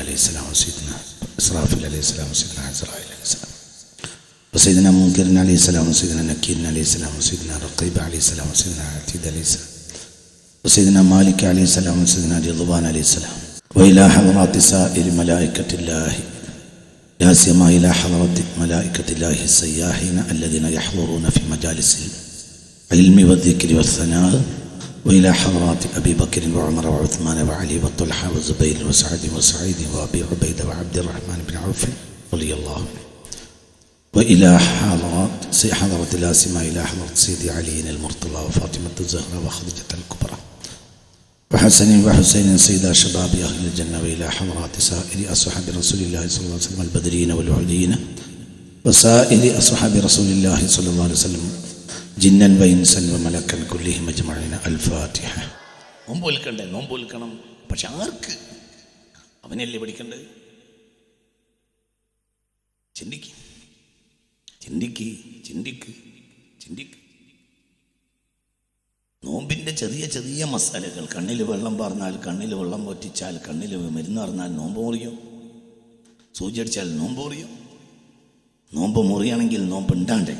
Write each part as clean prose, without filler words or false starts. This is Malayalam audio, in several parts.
عليه السلام وسيدنا إسرافيل عليه السلام وسيدنا عزرائيل عليه السلام وسيدنا منكر عليه السلام وسيدنا نكير عليه السلام وسيدنا رقيب عليه السلام وسيدنا عتيد عليه السلام وسيدنا مالك عليه السلام وسيدنا رضوان عليه السلام وإلى حضرات سائر ملائكة الله لا سيما إلى حضرة ملائكة الله السياحين الذين يحضرون في مجالس العلم والذكر والثناء وإلى حضرات أبي بكر وعمر وعثمان وعلي وطلحة وزبير وسعد وسعيد وأبي عبيدة وعبد الرحمن بن عوف رضي الله عنه وإلى حضرة لا سيما إلى حضرة سيدي علي المرتضى وفاطمة الزهراء وخديجة الكبرى وحسن وحسين سيدا شباب أهل الجنة وإلى حضرات سائر أصحاب رسول الله صلى الله عليه وسلم البدرين والوحدين وسائر أصحاب رسول الله صلى الله عليه وسلم جنا وإنسا وملكا كلهم أجمعين. الفاتحة. നോമ്പ് വിൽക്കണ്ടേ? നോമ്പ് വിൽക്കണം. പക്ഷെ ആർക്ക്? അവനല്ലേ പഠിക്കണ്ടത്? ചിന്തിക്ക് ചിന്തിക്ക് ചിന്തിക്ക് ചിന്തിക്ക്. നോമ്പിൻ്റെ ചെറിയ ചെറിയ മസാലകൾ. കണ്ണിൽ വെള്ളം പറഞ്ഞാൽ, കണ്ണിൽ വെള്ളം പൊറ്റിച്ചാൽ, കണ്ണിൽ മരുന്ന് പറഞ്ഞാൽ നോമ്പ് മുറിയും. സൂചി അടിച്ചാൽ നോമ്പ് മുറിയും. നോമ്പ് മുറിയാണെങ്കിൽ നോമ്പ് ഉണ്ടാണ്ടേ?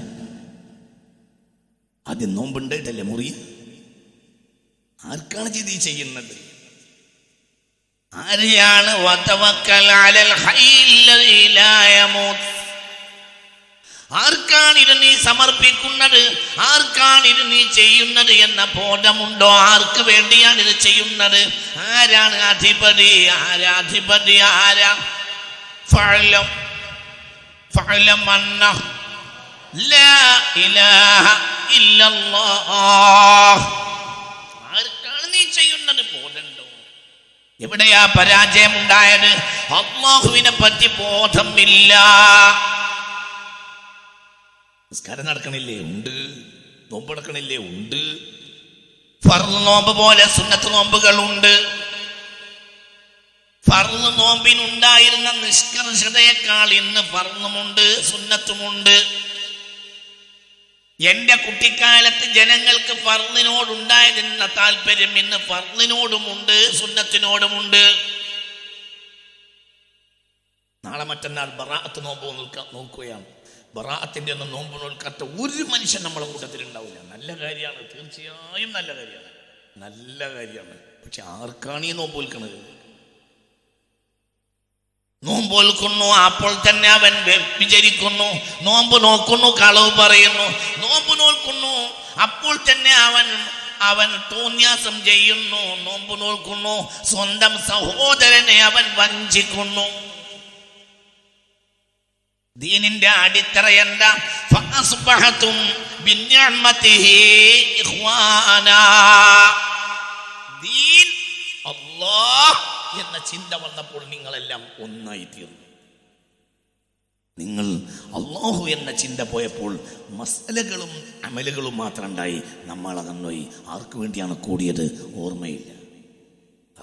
ആദ്യം നോമ്പുണ്ടായിട്ടല്ലേ മുറി? ആർക്കാണ് ഇത് ചെയ്യുന്നത്? ആരെയാണ്? ആർക്കാണ് ഇത് നീ സമർപ്പിക്കുന്നത്? ആർക്കാണ് ഇത് നീ ചെയ്യുന്നത് എന്ന ബോധമുണ്ടോ? ആർക്ക് വേണ്ടിയാണ് ഇത് ചെയ്യുന്നത്? ആരാണ് അധിപതി? ആരാധിപതി? ആരാ? ഫഅലം ഫഅലം അന്ന ലാ ഇലാഹ ഇല്ലല്ലാഹ്. ആർക്കാണ് നീ ചെയ്യുന്നത്? ബോധമുണ്ടോ? എവിടെയാ പരാജയം ഉണ്ടായത്? അല്ലാഹുവിനെ പറ്റി ബോധമില്ല. നിസ്കാരം നടക്കണില്ലേ? ഉണ്ട്. നോമ്പ് നടക്കണില്ലേ? ഉണ്ട്. ഫർള് നോമ്പ് പോലെ സുന്നത്ത് നോമ്പുകളുണ്ട്. ഫർള് നോമ്പിനുണ്ടായിരുന്ന നിഷ്കർഷതയേക്കാൾ ഇന്ന് ഫർളുമുണ്ട്, സുന്നത്തുമുണ്ട്. എന്റെ കുട്ടിക്കാലത്ത് ജനങ്ങൾക്ക് ഫർളിനോടുണ്ടായിരുന്ന താല്പര്യം ഇന്ന് ഫർളിനോടുമുണ്ട്, സുന്നത്തിനോടുമുണ്ട്. നാളെ മറ്റന്നാൾ ബറാഅത്ത് നോമ്പ് നോക്കുകയാണ്. ബറാഅത്തിന്റെ ഒന്നും നോമ്പ് നോൽക്കാത്ത ഒരു മനുഷ്യൻ നമ്മളെ കൂട്ടത്തിൽ ഉണ്ടാവില്ല. നല്ല കാര്യമാണ്, തീർച്ചയായും നല്ല കാര്യമാണ്, നല്ല കാര്യമാണ്. പക്ഷെ ആർക്കാണ് ഈ നോമ്പ് നോൽക്കുന്നത്? നോമ്പ് നോൽക്കുന്നു, അപ്പോൾ തന്നെ അവൻ വിചരിക്കുന്നു. നോമ്പ് നോക്കുന്നു, കളവ് പറയുന്നു. നോമ്പ് നോൽക്കുന്നു, അപ്പോൾ തന്നെ അവൻ തോന്യാസം ചെയ്യുന്നു. നോമ്പ് നോൽക്കുന്നു, സ്വന്തം സഹോദരനെ അവൻ വഞ്ചിക്കുന്നു. ദീനിന്റെ അടിത്തറ എന്താ? ഫഅസ്ബഹതും ബിനിഅമതിഹി ഇഖ്വാനാ. ദീൻ അല്ലാഹ് എന്ന ചിന്ത വന്നപ്പോൾ നിങ്ങളെല്ലാം ഒന്നായി തീർന്നു. നിങ്ങൾ അല്ലാഹു എന്ന ചിന്ത പോയപ്പോൾ മസലകളും അമലുകളും മാത്രം ഉണ്ടായി. നമ്മൾ അകന്നുപോയി. ആർക്ക് വേണ്ടിയാണ് കൂടിയത്? ഓർമ്മയില്ല.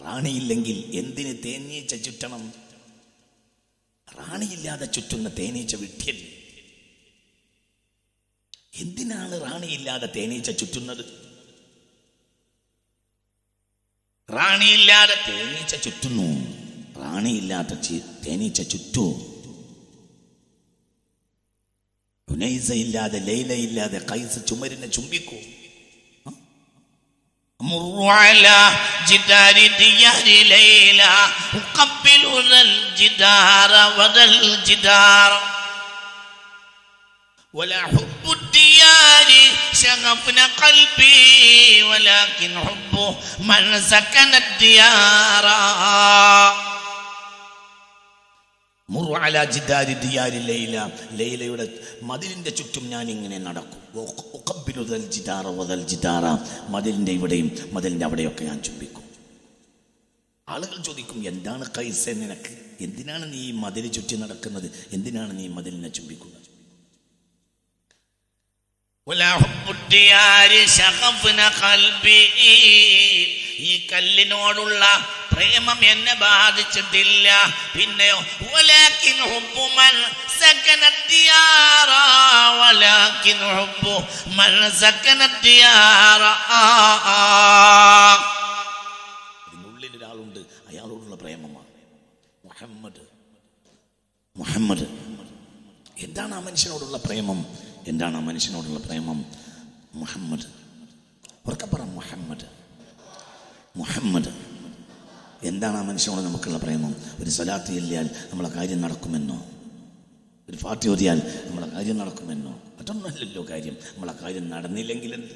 റാണിയില്ലെങ്കിൽ എന്തിന് തേനീച്ച ചുറ്റണം? റാണിയില്ലാതെ ചുറ്റുന്ന തേനീച്ച വിട്ടിയല്ലേ? എന്തിനാണ് റാണിയില്ലാതെ തേനീച്ച ചുറ്റുന്നത്? റാണിയില്ലാതെ തേനീച്ച ചുറ്റുന്നു, റാണിയില്ലാത്ത തേനീച്ച ചുറ്റൂ. ഉനൈസ ഇല്ലാതെ, ലൈല ഇല്ലാതെ കൈസ് ചുമരിനെ ചുംബിക്കൂ. مر على جدار ديار ليلى أقبل الجدار وذا الجدار ولا حب الديار شغفنا قلبي ولكن حب من سكن الديار. മുറു അലാ ജിദാരി ദിയാരി ലൈല. ലൈലയുടെ മതിലിന്റെ ചുറ്റും ഞാൻ ഇങ്ങനെ നടക്കും. മതിലിന്റെ ഇവിടെയും മതിലിന്റെ അവിടെയൊക്കെ ഞാൻ ചുംബിക്കും. ആളുകൾ ചോദിക്കും, എന്താണ് കൈസ നിനക്ക്? എന്തിനാണ് നീ ഈ മതിൽ ചുറ്റി നടക്കുന്നത്? എന്തിനാണ് നീ മതിലിനെ ചുംബിക്കുന്നത്? ഈ കല്ലിനോടുള്ള പ്രേമം എന്നെ ബാധിച്ചിട്ടില്ല. പിന്നെയോ വലാകിൻ ഹുബ്ബു മൻ സകന ദിയാറ വലാകിൻ ഹുബ്ബു മൻ സകന ദിയാറ. ഇതിനുള്ളിൽ ഒരാളുണ്ട്, അയാളോടുള്ള പ്രേമമാണ്. മുഹമ്മദ്. മുഹമ്മദ് എന്താണ് ആ മനുഷ്യനോടുള്ള പ്രേമം? എന്താണ് ആ മനുഷ്യനോടുള്ള പ്രേമം? മുഹമ്മദ്. ഉറക്കെ പറ, മുഹമ്മദ്. മുഹമ്മദ്. എന്താണ് ആ മനുഷ്യനോട് നമുക്കുള്ള പ്രേമം? ഒരു സ്വലാത്ത് ചൊല്ലിയാൽ നമ്മളെ കാര്യം നടക്കുമെന്നോ? ഒരു ഫാത്തിഹ ഓതിയാൽ നമ്മളെ കാര്യം നടക്കുമെന്നോ? അതൊന്നുമല്ലല്ലോ കാര്യം. നമ്മളെ കാര്യം നടന്നില്ലെങ്കിൽ എന്ത്?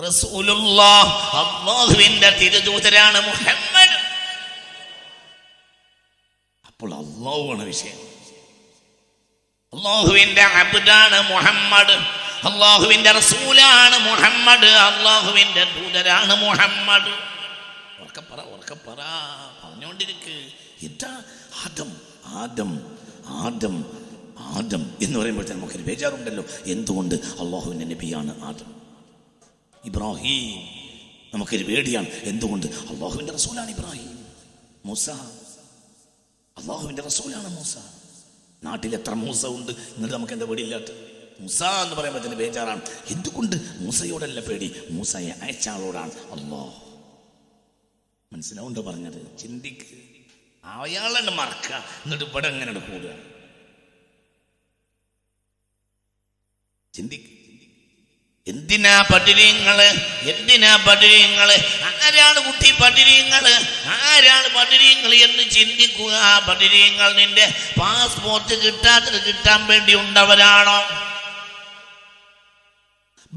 റസൂലുള്ളാഹ് അല്ലാഹുവിന്റെ തിരുദൂതരാണ് മുഹമ്മദ്. അപ്പോൾ അല്ലാഹുവാണ് വിഷയം. അല്ലാഹുവിന്റെ അബ്ദാണ് മുഹമ്മദ്. അല്ലാഹുവിന്റെ റസൂലാണ് മുഹമ്മദ്. അല്ലാഹുവിന്റെ ദൂതരാണ് മുഹമ്മദ്. ഉറക്കെ പറ, പറഞ്ഞുകൊണ്ടിരിക്ക്. എന്താ ആദം ആദം ആദം ആദം എന്ന് പറയുമ്പോഴത്തെ നമുക്കൊരു ബേജാറുണ്ടല്ലോ. എന്തുകൊണ്ട്? അല്ലാഹുവിന്റെ നബിയാണ് ആദം. ഇബ്രാഹിം നമുക്കൊരു പേടിയാണ്. എന്തുകൊണ്ട്? അല്ലാഹുവിന്റെ റസൂലാണ് ഇബ്രാഹിം. മൂസ അല്ലാഹുവിന്റെ റസൂലാണ് മൂസ. നാട്ടിൽ എത്ര മൂസ ഉണ്ട്, എന്നിട്ട് നമുക്ക് എന്താ പേടിയില്ലാത്ത? മൂസ എന്ന് പറയുമ്പോൾ തന്നെ ബേജാറാണ്. എന്തുകൊണ്ട്? മൂസയോടല്ല പേടി, മൂസയെ അയച്ച ആളോടാണ്. അല്ലാഹ്. മനസ്സിലാവുണ്ടോ പറഞ്ഞത്? ചിന്തിക്ക്. അയാളെ മറക്കുക, എന്നിട്ട് ഇവിടെ എങ്ങനെ കൂടുക? ചിന്തിക്ക്. എന്തിനാ പട്ടിണിങ്ങള്? എന്തിനാ പട്ടിണിങ്ങള്? ആരാണ് കുട്ടി പട്ടിണിങ്ങള്? ആരാണ് പട്ടിണിങ്ങൾ എന്ന് ചിന്തിക്കുക. ആ പട്ടിണിങ്ങൾ നിന്റെ പാസ്പോർട്ട് കിട്ടാൻ വേണ്ടി ഉണ്ടവരാണോ?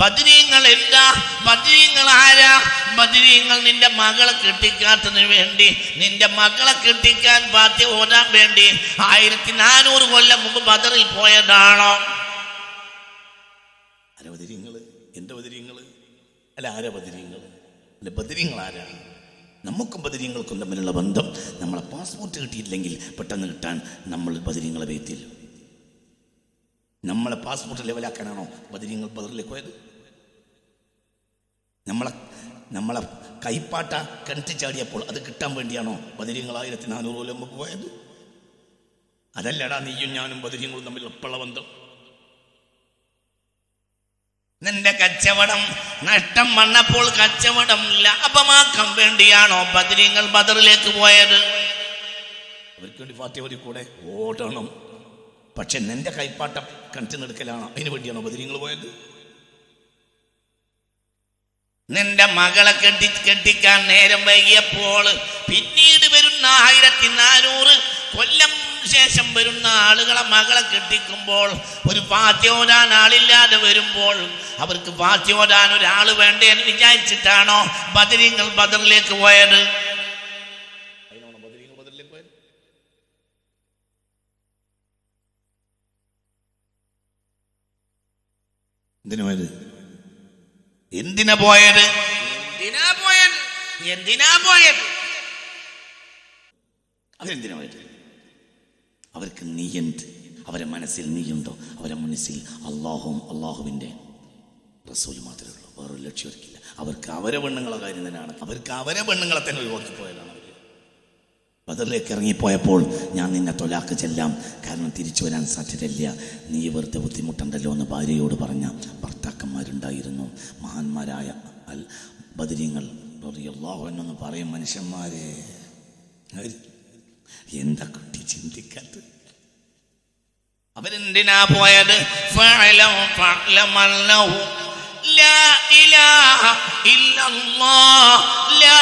ബദരീങ്ങൾ എന്താ? ബദരീങ്ങൾ ആരാ? ബദരീങ്ങൾ നിന്റെ മകളെ കെട്ടിക്കാത്തതിന് വേണ്ടി, നിന്റെ മകളെ കെട്ടിക്കാൻ ഫാത്തിഹ ഓതാൻ വേണ്ടി 1400 കൊല്ലം മുമ്പ് ബദറിൽ പോയതാണോ? ആരാ ബദരീങ്ങള്? എന്റെ ബദരീങ്ങള് അല്ല, ആരാ ബദരീങ്ങള്? അല്ല, ബദരീങ്ങൾ ആരാ? നമുക്കും ബദരീങ്ങൾക്കും തമ്മിലുള്ള ബന്ധം നമ്മളെ പാസ്പോർട്ട് കിട്ടിയില്ലെങ്കിൽ പെട്ടെന്ന് കിട്ടാൻ നമ്മൾ ബദരീങ്ങളെ വേത്തില്ല. നമ്മളെ പാസ്പോർട്ട് ലെവലാക്കാനാണോ ബദരീങ്ങൾ ബദറിലേക്ക് പോയത്? നമ്മളെ കൈപ്പാട്ട കിണറ്റി ചാടിയപ്പോൾ അത് കിട്ടാൻ വേണ്ടിയാണോ ബദരീങ്ങൾ 1400 കൊല്ലം നമുക്ക് പോയത്? അതല്ലടാ നീയും ഞാനും ബദരീങ്ങളും തമ്മിൽ എപ്പോഴുള്ള ബന്ധം. നിന്റെ കച്ചവടം നഷ്ടം വന്നപ്പോൾ കച്ചവടം ലാഭമാക്കാൻ വേണ്ടിയാണോ ബദരീങ്ങൾ ബദറിലേക്ക് പോയത്? അവർക്ക് വേണ്ടി ഫാത്തിഹ ഓതി കൂടെ ഓടണം. പക്ഷെ നിന്റെ കൈപ്പാട്ട കിണറ്റി നടക്കലാണ്, അതിന് വേണ്ടിയാണോ ബദരീങ്ങൾ പോയത്? നിന്റെ മകളെ കെട്ടിക്കാൻ നേരം വൈകിയപ്പോൾ പിന്നീട് വരുന്ന 1400 കൊല്ലം ശേഷം വരുന്ന ആളുകളെ മകളെ കെട്ടിക്കുമ്പോൾ ഒരു ഫാത്തിഹ ഓതാൻ ആളില്ലാതെ വരുമ്പോൾ അവർക്ക് ഫാത്തിഹ ഓതാൻ ഒരാൾ വേണ്ടേ എന്ന് വിചാരിച്ചിട്ടാണോ ബദരീങ്ങൾ ബദറിലേക്ക് പോയത്? എന്തിനു പോയത്? എന്തിനാ പോയത്? എന്തിനാ പോയത്? അവരെന്തിനാ പോയത്? അവർക്ക് നീയുണ്ട്. അവരെ മനസ്സിൽ നീയുണ്ടോ? അവരെ മനസ്സിൽ അള്ളാഹുവും അള്ളാഹുവിൻ്റെ റസൂൽ മാത്രമേ ഉള്ളൂ. വേറൊരു ലക്ഷ്യം അവർക്കില്ല. അവർക്ക് അവരെ പെണ്ണുങ്ങളെ കാര്യം തന്നെയാണ്. അവർക്ക് അവരെ പെണ്ണുങ്ങളെ തന്നെ ഒഴിവാക്കി പോയതാണ്. ബദറിലേക്ക് ഇറങ്ങിപ്പോയപ്പോൾ ഞാൻ നിന്നെ തൊലാക്ക് ചെല്ലാം, കാരണം തിരിച്ചു വരാൻ സാധ്യതയില്ല, നീ വെറുതെ ബുദ്ധിമുട്ടുണ്ടല്ലോ എന്ന് ഭാര്യയോട് പറഞ്ഞ ഭർത്താക്കന്മാരുണ്ടായിരുന്നു. മഹാന്മാരായ ബദരീങ്ങൾ റളിയല്ലാഹു അൻഹു എന്ന് പറയും. മനുഷ്യന്മാരെ എന്താ കുട്ടി ചിന്തിക്കാത്ത? അവരെന്തിനാ പോയത്? ലാ ഇലാഹ ഇല്ലല്ലാഹ്, ലാ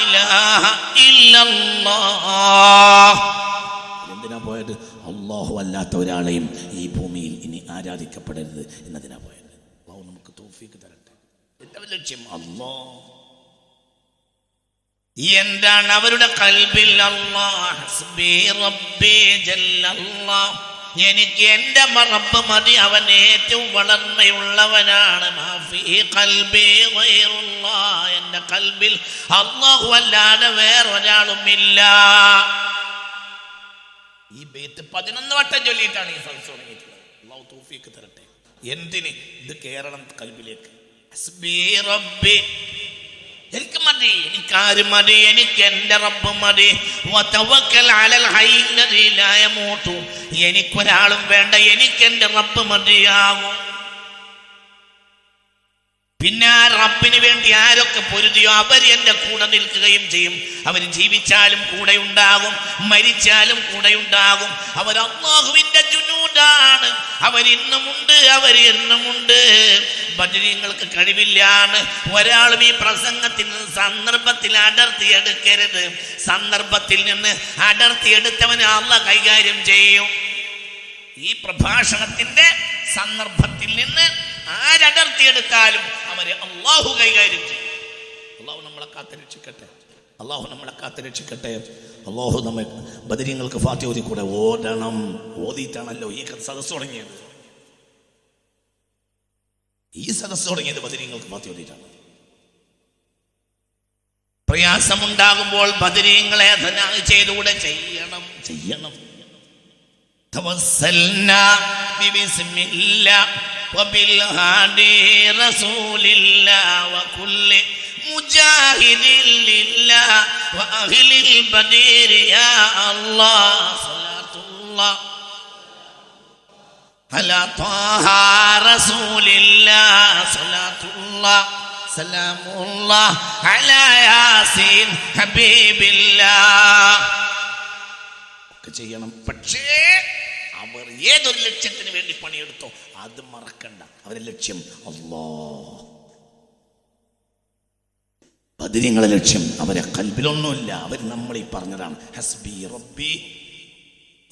ഇലാഹ ഇല്ലല്ലാഹ്. എന്തിനാ പോയത്? അല്ലാഹു അല്ലാത്ത ഒരാളെയും ഈ ഭൂമിയിൽ ഇനി ആരാധിക്കപ്പെടരുത് എന്നതിനാ പോയത്. അല്ലാഹു നമുക്ക് തൗഫീഖ് തരട്ടെ. എന്താ ലക്ഷ്യം? അല്ലാഹ്. എന്താണ് അവരുടെ ഖൽബിൽ? അല്ലാഹ് ഹസ്ബി റബ്ബി ജല്ലല്ലാഹ്, എനിക്ക് എൻ്റെ റബ്ബ് മതി, അവൻ ഏറ്റവും വളർമ്മയുള്ളവനാണ്. എൻ്റെ ഖൽബിൽ അല്ലാഹു അല്ലാതെ വേറൊരാളുമില്ല. ഈ ബൈത്ത് 11 വട്ടം ചൊല്ലിയിട്ടാണ് ഈ സദസ്സ് തുടങ്ങിയിട്ടുള്ളത്. അല്ലാഹു തൗഫീഖ് തരട്ടെ. എന്തിന്? ഇത് കേരളം ഖൽബിലേക്ക്. ഹസ്ബി റബ്ബി, എനിക്ക് മതി, എനിക്കാര് മതി, എനിക്ക് എൻ്റെ റബ്ബ് മതി. വതവക്കൽ അലൽ ഹയ്യിൽ ലദീ ലാ യമൂതു, എനിക്കൊരാളും വേണ്ട, എനിക്ക് എൻ്റെ റബ്ബ് മതിയാകും. പിന്നെ ആ റബ്ബിന് വേണ്ടി ആരൊക്കെ പൊരുതിയോ അവർ എൻ്റെ കൂടെ നിൽക്കുകയും ചെയ്യും. അവർ ജീവിച്ചാലും കൂടെ ഉണ്ടാകും, മരിച്ചാലും കൂടെ ഉണ്ടാകും. അവർ അല്ലാഹുവിൻ്റെ ജുനൂദാണ്. അവരിന്നുമുണ്ട്, അവർ എന്നുമുണ്ട്. ബദരീങ്ങൾക്ക് കഴിവില്ലാണ്. ഒരാളും ഈ പ്രസംഗത്തിൽ നിന്ന് സന്ദർഭത്തിൽ അടർത്തിയെടുക്കരുത്. സന്ദർഭത്തിൽ നിന്ന് അടർത്തിയെടുത്തവനെ അല്ലാഹ് കൈകാര്യം ചെയ്യും. ഈ പ്രഭാഷണത്തിന്റെ സന്ദർഭത്തിൽ നിന്ന് ആരടർത്തിയെടുത്താലും അവരെ അല്ലാഹു കൈകാര്യം ചെയ്യും. അല്ലാഹു നമ്മളെ കാത്തുരക്ഷിക്കട്ടെ. അല്ലാഹു നമ്മളെ കാത്തുരക്ഷിക്കട്ടെ. അല്ലാഹു നമ്മെ ബദരീങ്ങൾക്ക് ഫാത്തിഹ ഓതി കൂടെ ഓടണം. ഓതിയിട്ടാണല്ലോ ഈ സദസ്സ് തുടങ്ങിയത്. ഈ സദസ്സ് തുടങ്ങിയത് ബദരീങ്ങൾക്ക് ഫാത്തിഹ ഓതിയിട്ടാണ്. പ്രയാസമുണ്ടാകുമ്പോൾ ബദരീങ്ങളെ ചെയ്തുകൂടെ ചെയ്യണം. توسلنا ببسم الله وبالهادي رسول الله وكل مجاهد لله وأهل البدير يا الله صلاة الله على طه رسول الله صلاة الله سلام الله على ياسين حبيب الله ചെയ്യണം. പക്ഷേ അവർ ഏതൊരു ലക്ഷ്യത്തിന് വേണ്ടി പണിയെടുത്തോ അത് മറക്കണ്ട. അവരുടെ ലക്ഷ്യം അല്ലാഹ്. ബദരീങ്ങളുടെ ലക്ഷ്യം അവരെ കൽബിലൊന്നുമില്ല. അവർ നമ്മൾ ഈ പറഞ്ഞതാണ് ഹസ്ബി റബ്ബി,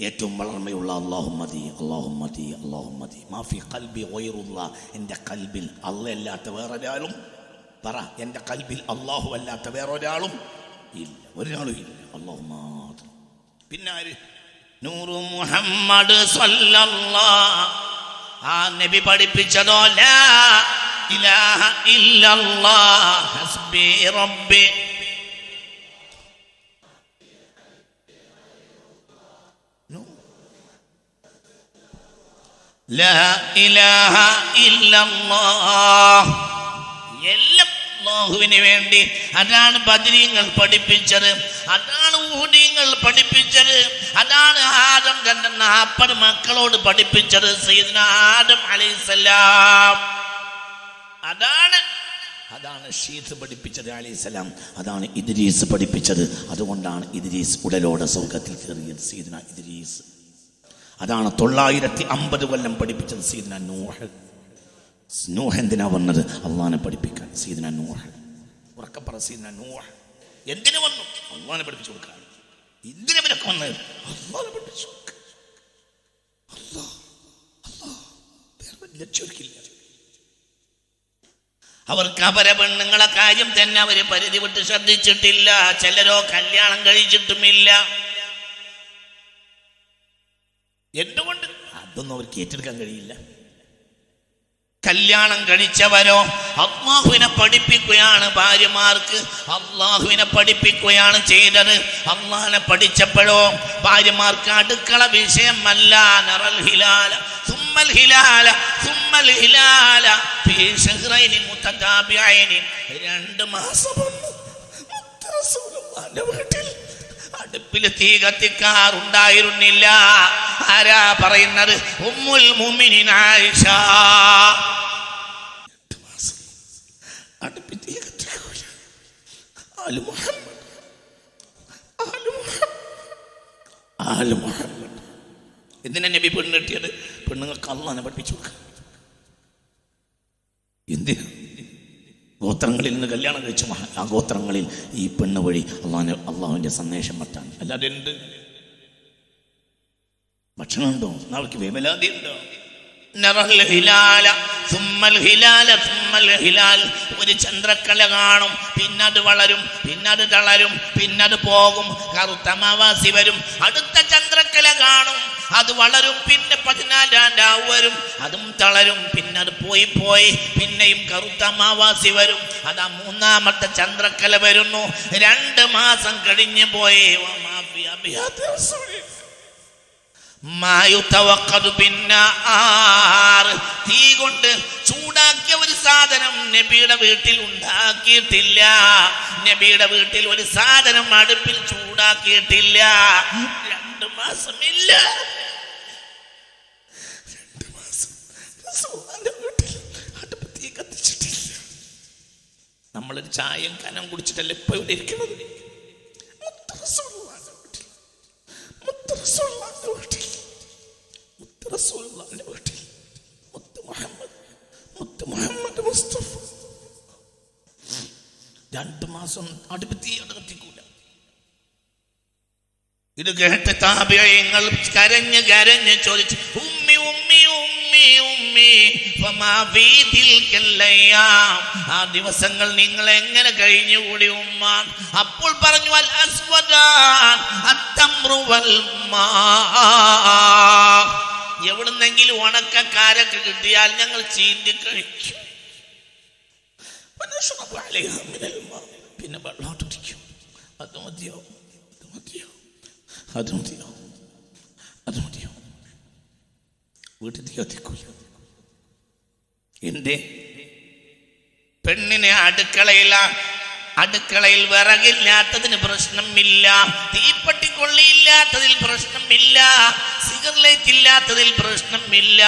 ഏറ്റവും വളർമയുള്ള അല്ലാഹുമ്മദി അല്ലാഹുമ്മദി അല്ലാഹുമ്മദി മാഫി ഖൽബി ഗൈറുല്ലാഹ്. എൻ്റെ കൽബിൽ അല്ലാഹ് അല്ലാത്ത വേറൊരാളും പറ. എൻ്റെ കൽബിൽ അല്ലാഹു അല്ലാത്ത വേറൊരാളും ഇല്ല, ഒരാളും ഇല്ല. അല്ലാഹു മാത്രം. പിന്നെ ആര്? നൂറു മുഹമ്മദ് സല്ലല്ലാഹ്. ആ നബി പഠിപ്പിച്ചതോ ലാ ഇലാഹ ഇല്ലല്ലാഹ് ഹസ്ബി റബ്ബി. ലാ ഇലാഹ ഇല്ലല്ലാഹ്. എല്ലാം അല്ലാഹുവിന് വേണ്ടി. അതാണ് ബദരീങ്ങൾ പഠിപ്പിച്ചത്, അതാണ് ഊഹദീങ്ങൾ പഠിപ്പിച്ചത്, അതാണ് ആദം തന്റെ 40 മക്കളോട് പഠിപ്പിച്ചത്. സയ്യിദ്നാ ആദം അലൈഹിസ്സലാം. അതാണ് ഷീത്ത് പഠിപ്പിച്ചത് അലൈഹിസ്സലാം. അതാണ് ഇദ്രീസ് പഠിപ്പിച്ചത്. അതുകൊണ്ടാണ് ഇദ്രീസ് ഉടലോടെ സ്വർഗത്തിൽ കയറിയത്. സയ്യിദ്നാ ഇദ്രീസ്. അതാണ് 950 കൊല്ലം പഠിപ്പിച്ചത് സയ്യിദ്നാ നൂഹ്. നൂഹ് എന്തിനാ വന്നത്? അള്ളാനെ പഠിപ്പിക്കാൻ. സയ്യിദ്നാ നൂഹ്. ഉറക്കപ്പറ സയ്യിദ്നാ നൂഹ് എന്തിനു വന്നു? അള്ളാനെ പഠിപ്പിച്ചു കൊടുക്കാൻ. എന്തിനവരൊക്കെ വന്നത്? അള്ളാനെ പഠിപ്പിച്ചു കൊടുക്കാൻ. ലക്ഷ്യമൊരുക്കില്ല. അവർക്ക് അവരെ പെണ്ണുങ്ങളെ കാര്യം തന്നെ അവര് പരിധി വിട്ട് ശ്രദ്ധിച്ചിട്ടില്ല. ചിലരോ കല്യാണം കഴിച്ചിട്ടുമില്ല. എന്തുകൊണ്ട്? അതൊന്നും അവർക്ക് ഏറ്റെടുക്കാൻ കഴിയില്ല. കല്യാണം കഴിച്ചവരോ അല്ലാഹുവിനെ പഠിപ്പിക്കുകയാണ്. ഭാര്യമാർക്ക് അല്ലാഹുവിനെ പഠിപ്പിക്കുകയാണ് ചെയ്തത്. അല്ലാഹുവിനെ പഠിച്ചപ്പോഴോ ഭാര്യമാർക്ക് അടുക്കള വിഷയമല്ല. നറൽ ഹിലാല സുമ്മൽ ഹിലാല സുമ്മൽ ഹിലാല ഫീ ശഹ്റൈനി മുതതാബിഈനി. 2 മാസം റസൂലുള്ളാഹിന്റെ വീട്ടിൽ അടുപ്പിൽ തീ കത്തിക്കാറുണ്ടായിരുന്നില്ല. ആരാ പറയുന്നത്? ഉമ്മുൽ മുഅ്മിനീൻ ആയിഷ. അടുപ്പിൽ തീ കത്തിക്കൂല. ആലു മുഹമ്മദ് എന്തിനാ നബി പെണ്ണ് കെട്ടിയത്? പെണ്ണുങ്ങൾക്ക് അല്ലാഹുവിനെ പഠിപ്പിച്ചു കൊടുക്കുക. എന്തിനാ? ഗോത്രങ്ങളിൽ നിന്ന് കല്യാണം കഴിച്ചു. ആ ഗോത്രങ്ങളിൽ ഈ പെണ്ണ് വഴി അള്ളാഹുവിൻ്റെ സന്ദേശം പറ്റാൻ. അല്ലാതെ എന്ത് ഭക്ഷണം ഉണ്ടോ? നാളേക്ക് വേവലാതി ഉണ്ടോ? ഒരു ചന്ദ്രക്കല കാണും, പിന്നത് വളരും, പിന്നത് തളരും, പിന്നത് പോകും, കറുത്ത അമാവാസി വരും. അടുത്ത ചന്ദ്രക്കല കാണും, അത് വളരും, പിന്നെ 14 രാവ് വരും, അതും തളരും, പിന്നത് പോയി പിന്നെയും കറുത്ത അമാവാസി വരും. അതാ 3ാമത്തെ ചന്ദ്രക്കല വരുന്നു. 2 മാസം കഴിഞ്ഞു പോയി. തീ കൊണ്ട് ചൂടാക്കിയ ഒരു സാധനം നബിയുടെ വീട്ടിൽ ഉണ്ടാക്കിയിട്ടില്ല. നബിയുടെ വീട്ടിൽ ഒരു സാധനം അടുപ്പിൽ ചൂടാക്കിയിട്ടില്ല. 2 മാസമില്ല. 2 മാസം വീട്ടിൽ അടുപ്പ് തീ കത്തിച്ചിട്ടില്ല. നമ്മളൊരു ചായയും കനം കുടിച്ചിട്ടല്ലേ ഇപ്പൊ ഇവിടെ ഇരിക്കുന്നത്. മുഹമ്മദ് മുസ്തഫ 2 മാസം അടുപ്പത്തി കത്തിക്കൂല. ഇത് കേട്ട് താബിഈങ്ങൾ കരഞ്ഞ് കരഞ്ഞ് ചോദിച്ചു, ഉമ്മി ഉമ്മി ഉമ്മി ഉമ്മി ഫമാ ഫീ തിൽകൽ അയ്യാം, ആ ദിവസങ്ങൾ നിങ്ങൾ എങ്ങനെ കഴിഞ്ഞുകൂടി ഉമ്മ? അപ്പോൾ പറഞ്ഞു, അൽ അസ്വദാൻ അത്തംറു വൽ മാ, എവിടുന്നെങ്കിലും ഉണക്കക്കാരൊക്കെ കിട്ടിയാൽ ഞങ്ങൾ ചീന്തി കഴിക്കും. പിന്നെ വെള്ളോട്ടൊടിക്കും. അത് മതിയോ അത് മതിയോ അത് മതിയോ അത് മതിയോ? വീട്ടിൽ കത്തിക്കൂല. എന്തേ? പെണ്ണിനെ അടുക്കളയിൽ വിറകില്ലാത്തതിന് പ്രശ്നമില്ല, തീപ്പട്ടിക്കൊള്ളിയില്ലാത്തതിൽ പ്രശ്നമില്ല, സിഗരറ്റ് ഇല്ലാത്തതിൽ പ്രശ്നമില്ല,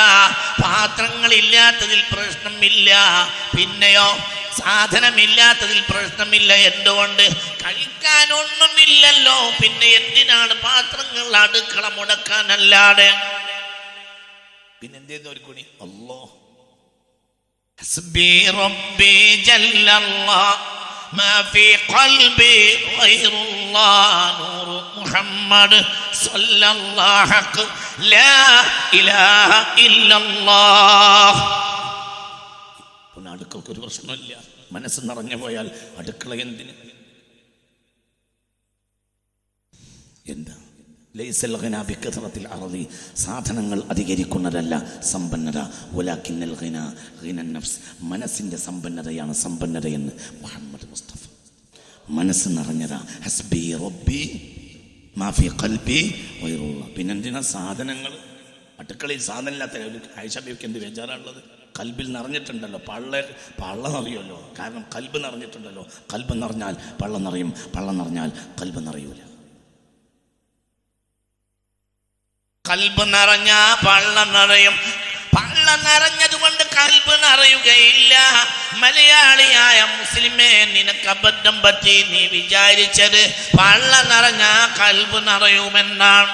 പാത്രങ്ങളില്ലാത്തതിൽ പ്രശ്നമില്ല, പിന്നെയോ സാധനമില്ലാത്തതിൽ പ്രശ്നമില്ല. എന്തുകൊണ്ട്? കഴിക്കാനൊന്നുമില്ലല്ലോ. പിന്നെ എന്തിനാണ് പാത്രങ്ങൾ അടുക്കള മുടക്കാനല്ലാതെ? പിന്നെന്തേന്ന് ഒരു കുണി? അല്ലാഹ് ഹസ്ബി റബ്ബി ജല്ലല്ലാഹ് മാ ഫീ ഖൽബി ഗൈറുല്ലാഹ് നൂറു മുഹമ്മദ് സ്വല്ലല്ലാഹു ലാ ഇലാഹ ഇല്ലല്ലാഹ്. അടുക്കളക്ക് ഒരു പ്രശ്നമില്ല. മനസ്സ് നിറഞ്ഞു പോയാൽ അടുക്കള എന്തിന്? എന്താ? ലൈസൽ ഗിനാ ബികഥറത്തിൽ അർളി, സാധനങ്ങൾ അധികരിക്കുന്നതല്ല സമ്പന്നത, വലാകിന്നൽ ഗിനാ ഗിനൻ നഫ്സ്, മനസ്സിന്റെ സമ്പന്നതയാണ് സമ്പന്നതയെന്ന് മുഹമ്മദ് മുസ്തഫ. മനസ്സ് നിറഞ്ഞതാ. ഹസ്ബി റബ്ബി മാ ഫീ ഖൽബി ഗൈറുല്ലാഹ്. പിന്നെന്തിനാ സാധനങ്ങൾ? അടുക്കളയിൽ സാധനമില്ലാത്ത ആയിഷ ബീവിക്ക് എന്ത് ബേജാറാണുള്ളത്? കൽബിൽ നിറഞ്ഞിട്ടുണ്ടല്ലോ. പള്ള നിറയുമല്ലോ. കാരണം കൽബ് നിറഞ്ഞിട്ടുണ്ടല്ലോ. കൽബ് നിറഞ്ഞാൽ പള്ളം നിറയും, പള്ളം നിറഞ്ഞാൽ കൽബ് നിറയൂല. കൽബ് നിറഞ്ഞാ പള്ളം നിറയും. പള്ളം നിറഞ്ഞതുകൊണ്ട് കൽബ് നിറയുകയില്ല. മലയാളിയായ മുസ്ലിമേ, നിനക്ക് അബദ്ധം പറ്റി. നീ വിചാരിച്ചത് പള്ളം നിറഞ്ഞാ കൽബ് നിറയുമെന്നാണ്.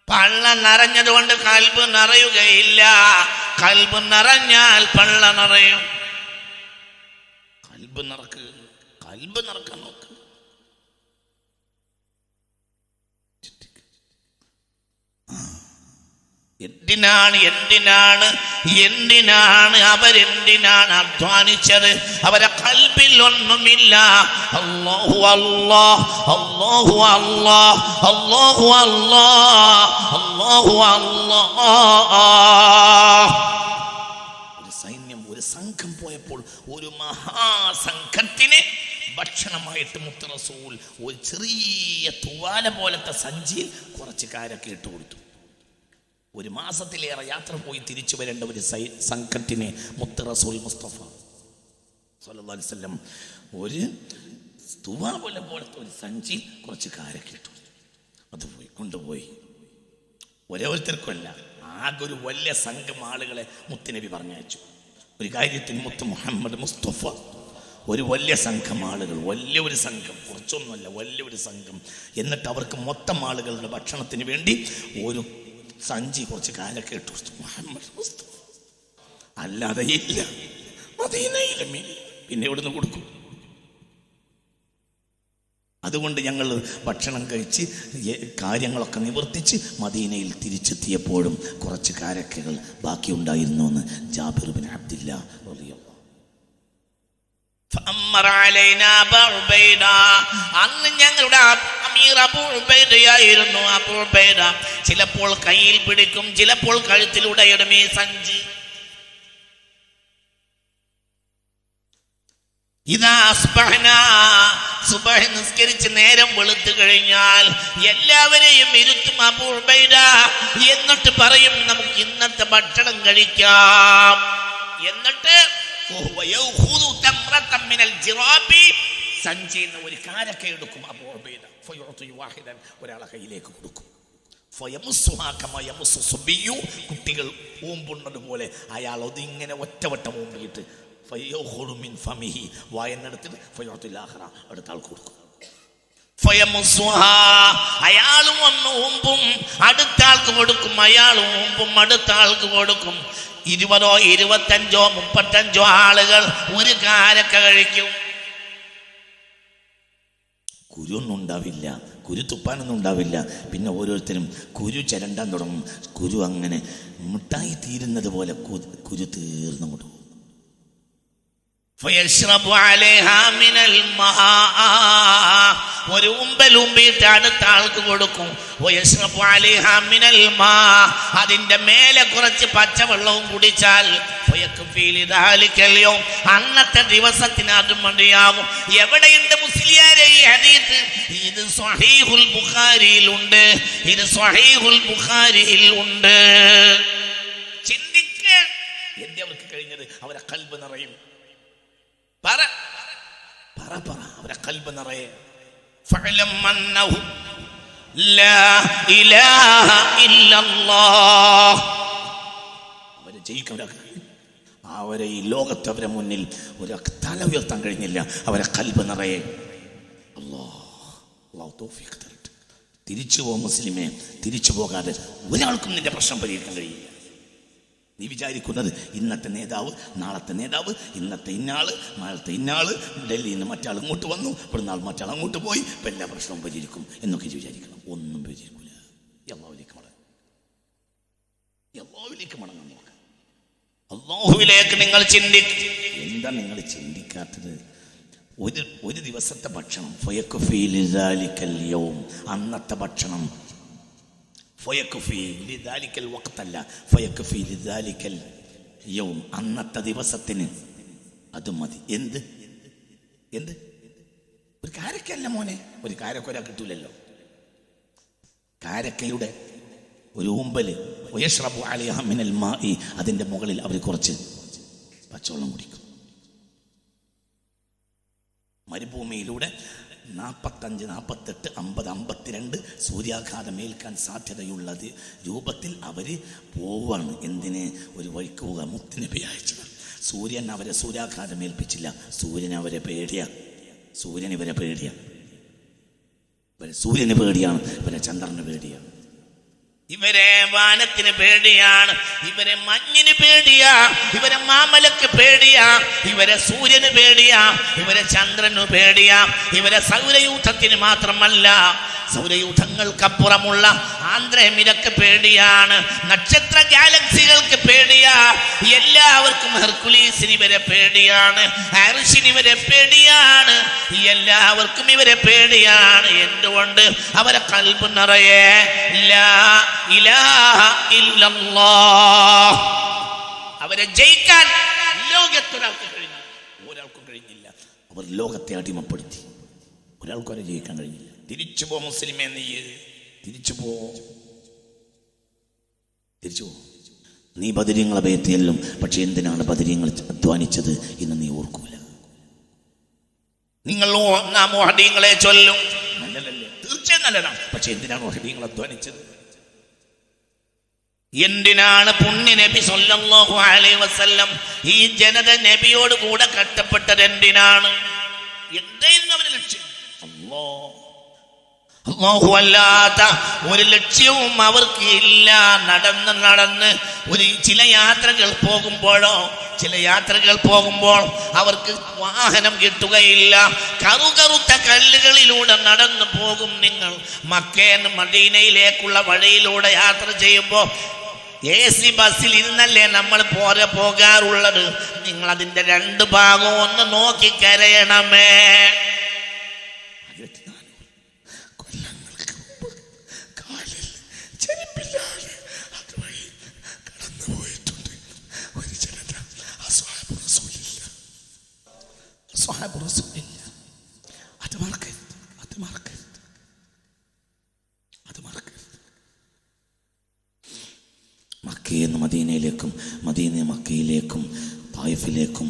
പള്ള നിറഞ്ഞതുകൊണ്ട് കൽബ് നിറയുകയില്ല. കൽബ് നിറഞ്ഞാൽ പള്ള നിറയും. കൽബ് നിറക്കാൻ നോക്ക്. എന്തിനാണ് അവരെന്തിനാണ് അധ്വാനിച്ചത്? അവരെ കൽബിൽ ഒന്നുമില്ല. അല്ലാഹു അല്ലാഹ് അല്ലാഹു അല്ലാഹ് അല്ലാഹു അല്ലാഹ് അല്ലാഹു അല്ലാഹ്. ഒരു സൈന്യം, ഒരു സംഘം പോയപ്പോൾ ഒരു മഹാസംഘത്തിന് ഭക്ഷണമായിട്ട് മുത്ത് റസൂൽ ഒരു ചെറിയ തുവാല പോലത്തെ സഞ്ചിയിൽ കുറച്ച് കാരൊക്കെ ഇട്ട് കൊടുത്തു. 1 മാസത്തിലേറെ യാത്ര പോയി തിരിച്ചു വരേണ്ട ഒരു സംഘത്തിനെ മുത്ത് റസൂൽ മുസ്തഫ സ്വല്ലല്ലാഹു അലൈഹി വസല്ലം ഒരു തുവാല പോലത്തെ ഒരു സഞ്ചി കുറച്ച് കാരൊക്കെ ഇട്ടു. അത് കൊണ്ടുപോയി. ഓരോരുത്തർക്കുമല്ല, ആകെ ഒരു വലിയ സംഘം ആളുകളെ മുത്തുനബി പറഞ്ഞയച്ചു. ഒരു കാര്യത്തിന് മുത്ത് മുഹമ്മദ് മുസ്തഫ ഒരു വലിയ സംഘം ആളുകൾ, വലിയൊരു സംഘം, കുറച്ചൊന്നുമല്ല, വലിയൊരു സംഘം. എന്നിട്ട് അവർക്ക് മൊത്തം ആളുകളുടെ ഭക്ഷണത്തിന് വേണ്ടി ഒരു സഞ്ചി കുറച്ച് കാലൊക്കെ ഇട്ടു കൊടുത്തു മുഹമ്മദ് മുസ്തഫ. അല്ലാതെ ഇല്ല, മദീനയിലും പിന്നെ എവിടുന്ന് കൊടുക്കും? അതുകൊണ്ട് ഞങ്ങൾ ഭക്ഷണം കഴിച്ച് കാര്യങ്ങളൊക്കെ നിവർത്തിച്ച് മദീനയിൽ തിരിച്ചെത്തിയപ്പോഴും കുറച്ച് കാരക്കകൾ ബാക്കിയുണ്ടായിരുന്നു എന്ന് ജാബിർ ബിൻ അബ്ദില്ലാ റളിയല്ലാഹു അന്ന് ഞങ്ങളുടെ അമീർ അബൂ ഉബൈദയായിരുന്നു. അബൂ ഉബൈദ ചിലപ്പോൾ കയ്യിൽ പിടിക്കും, ചിലപ്പോൾ കഴുത്തിലൂടെ ഇടും ഈ സഞ്ചി. ഇതാ സുബഹ് നിസ്കരിച്ച് നേരം വെളുത്തു കഴിഞ്ഞാൽ എല്ലാവരെയും ഇരുത്തും അബൂ ഉബൈദ. എന്നിട്ട് പറയും, നമുക്ക് ഇന്നത്തെ ഭക്ഷണം കഴിക്കാം. എന്നിട്ട് സഞ്ചിന്ന് ഒരു കാരക്ക എടുക്കും അബൂ ഉബൈദ. ഒരാളെ കയ്യിലേക്ക് കൊടുക്കും. കുട്ടികൾ ഊമ്പുന്നത് പോലെ അയാൾ അതിങ്ങനെ ഒറ്റവട്ടം ഊമ്പിയിട്ട് ഫയഖുറു മിൻ ഫമിഹി, വായെന്നെടുത്തിട്ട് ഫയഉത്തിൽ ആഖിറ, അടുത്ത ആൾക്ക് കൊടുക്കും. അയാളും ഒന്ന് ഊമ്പും അടുത്ത ആൾക്ക് കൊടുക്കും, അയാളും ഊമ്പും അടുത്ത ആൾക്ക് കൊടുക്കും. 20, 25, 35 ആളുകൾ ഒരു കാരക്ക കഴിക്കും. കുരുവൊന്നും ഉണ്ടാവില്ല, കുരു തുപ്പാനൊന്നും ഉണ്ടാവില്ല. പിന്നെ ഓരോരുത്തരും കുരു ചിരണ്ടാൻ തുടങ്ങും. കുരു അങ്ങനെ മിഠായി തീരുന്നത് പോലെ കുരു തീർന്നു കൊടുക്കും. ഒരു ഉമ്പലുമ്പിട്ട് അടുത്ത ആൾക്ക് കൊടുക്കും. അതിന്റെ മേലെ കുറച്ച് പച്ചവെള്ളവും കുടിച്ചാൽ അന്നത്തെ ദിവസത്തിന് അത് മതിയാകും. എവിടെയുണ്ട് മുസ്ലിയാരെ ഈ ഹദീസ്? ഇത് സ്വഹീഹുൽ ബുഖാരിയിലുണ്ട്, ഇത് സ്വഹീഹുൽ ബുഖാരിയിലുണ്ട്. ചിന്തിക്ക, എന്റെ അവർക്ക് കഴിഞ്ഞത് അവരെ ഖൽബ് നിറയും. പറ പറ പറ, അവരെ ഖൽബ് നിറയെ. ഫഅലം അന്നഹു ലാ ഇലാഹ ഇല്ലല്ലാഹ്. അവരെ ജയിക്കാൻ, അവരെ ഈ ലോകത്ത് അവരെ മുന്നിൽ ഒരു തല ഉയർത്താൻ കഴിഞ്ഞില്ല. അവരെ ഖൽബ് നിറയെ. അല്ലാഹു തൗഫീഖ് തരട്ടെ. തിരിച്ചു പോ മുസ്ലിമേ, തിരിച്ചു പോകാതെ ഒരാൾക്കും നിന്റെ പ്രശ്നം പരിഹരിക്കാൻ കഴിയില്ല. നീ വിചാരിക്കുന്നത് ഇന്നത്തെ നേതാവ്, നാളത്തെ നേതാവ്, ഇന്നത്തെ ഇന്നാള്, നാളത്തെ ഇന്നാള്, ഡൽഹിയിൽ നിന്ന് മറ്റാൾ ഇങ്ങോട്ട് വന്നു, ഇവിടുന്ന് ആൾ മറ്റാൾ അങ്ങോട്ട് പോയി, ഇപ്പം എല്ലാ പ്രശ്നവും പരിഹരിക്കും എന്നൊക്കെ വിചാരിക്കണം. ഒന്നും പരിഹരിക്കൂല. അല്ലാഹുവിലേക്ക് മടങ്ങാം, അല്ലാഹുവിലേക്ക് മടങ്ങാൻ നോക്കാം. അല്ലാഹുവിലേക്ക് നിങ്ങൾ ചിന്തിക്കും. എന്താ നിങ്ങൾ ചിന്തിക്കാത്തത്? ഒരു ദിവസത്തെ ഭക്ഷണം, അന്നത്തെ ഭക്ഷണം, അന്നത്തെ ദിവസത്തിന് അത് മതി. എന്ത് എന്ത് ഒരു കാരക്കല്ല മോനെ, ഒരു കാരക്ക ഒരാൾ കിട്ടൂലല്ലോ. കാരക്കയുടെ ഒരു ഊമ്പല്, അതിന്റെ മുകളിൽ അവർ കുറച്ച് പച്ചവെള്ളം കുടിക്കും. മരുഭൂമിയിലൂടെ 45, 48, 50, 52 സൂര്യാഘാതം ഏൽക്കാൻ സാധ്യതയുള്ളത് രൂപത്തിൽ അവർ പോവാണ്. എന്തിന്? ഒരു വഴിക്ക് പോവുക. മുത്തുനബി അയച്ചത്. സൂര്യൻ അവരെ സൂര്യാഘാതം ഏൽപ്പിച്ചില്ല. സൂര്യൻ അവരെ പേടിയാണ്. സൂര്യൻ ഇവരെ പേടിയാണ്. സൂര്യന് പേടിയാണ്, ഇവരെ ചന്ദ്രന് പേടിയാണ്. ഇവരെ വാനത്തിന് പേടിയാണ്, ഇവരെ മഞ്ഞിന് പേടിയാ, ഇവരെ മാമലക്ക് പേടിയാ, ഇവരെ സൂര്യന് പേടിയാ, ഇവരെ ചന്ദ്രന് പേടിയാ. ഇവരെ സൗരയൂഥത്തിന് മാത്രമല്ല, സൗരയൂഥങ്ങൾക്കപ്പുറമുള്ള ആന്ധ്രമിരക്ക് പേടിയാണ്, നക്ഷത്ര ഗാലക്സികൾക്ക് പേടിയാ. എല്ലാവർക്കും ഹെർക്കുലീസിന് ഇവരെ പേടിയാണ്, അർശിന് ഇവരെ പേടിയാണ്, എല്ലാവർക്കും ഇവരെ പേടിയാണ്. എന്തുകൊണ്ട്? അവരെ ഖൽബ് നിറയെ ലാ ഇലാഹ ഇല്ലല്ലാഹ്. അവരെ ജയിക്കാൻ ലോകത്തൊരാൾക്ക് കഴിഞ്ഞു, ഒരാൾക്കും കഴിഞ്ഞില്ല. അവർ ലോകത്തെ അടിമപ്പെടുത്തി, ഒരാൾക്കും അവരെ ജയിക്കാൻ കഴിഞ്ഞില്ല. തിരിച്ചു പോ മുസ്ലിമേ, നീ തിരിച്ചു പോ, തിരിച്ചു പോ. നീ ബദരീങ്ങളെ ബേത്തിയെല്ലും, പക്ഷെ എന്തിനാണ് ബദരീങ്ങൾ അധ്വാനിച്ചത് എന്ന് നീ ഓർക്കൂല. നിങ്ങൾ മുഹദ്ദീങ്ങളെ ചൊല്ലും, നല്ലതല്ലേ? തീർച്ചയായും നല്ലതാണ്. പക്ഷെ എന്തിനാണ് മുഹദ്ദീങ്ങൾ അധ്വാനിച്ചത്? എന്തിനാണ് പുണ്യ നബി സല്ലല്ലാഹു അലൈഹി വസല്ലം ഈ ജനത നബിയോട് കൂടെ കഷ്ടപ്പെട്ടത്? എന്തിനാണ്? എന്തായിരുന്നു അവരുടെ ലക്ഷ്യം? അല്ലാഹു അല്ലാത്ത ഒരു ലക്ഷ്യവും അവർക്ക് ഇല്ല. നടന്ന് നടന്ന് ചില യാത്രകൾ പോകുമ്പോൾ അവർക്ക് വാഹനം കിട്ടുകയില്ല. കറുകറുത്ത കല്ലുകളിലൂടെ നടന്നു പോകും. നിങ്ങൾ മക്കയിൽ മദീനയിലേക്കുള്ള വഴിയിലൂടെ യാത്ര ചെയ്യുമ്പോൾ AC ബസ്സിൽ ഇരുന്നല്ലേ നമ്മൾ പോകാറുള്ളത്. നിങ്ങൾ അതിന്റെ 2 ഭാഗവും ഒന്ന് നോക്കി കരയണമേ. മക്കയിൽ നിന്ന് മദീനയിലേക്കും, മക്കയിലേക്കും, തായിഫിലേക്കും,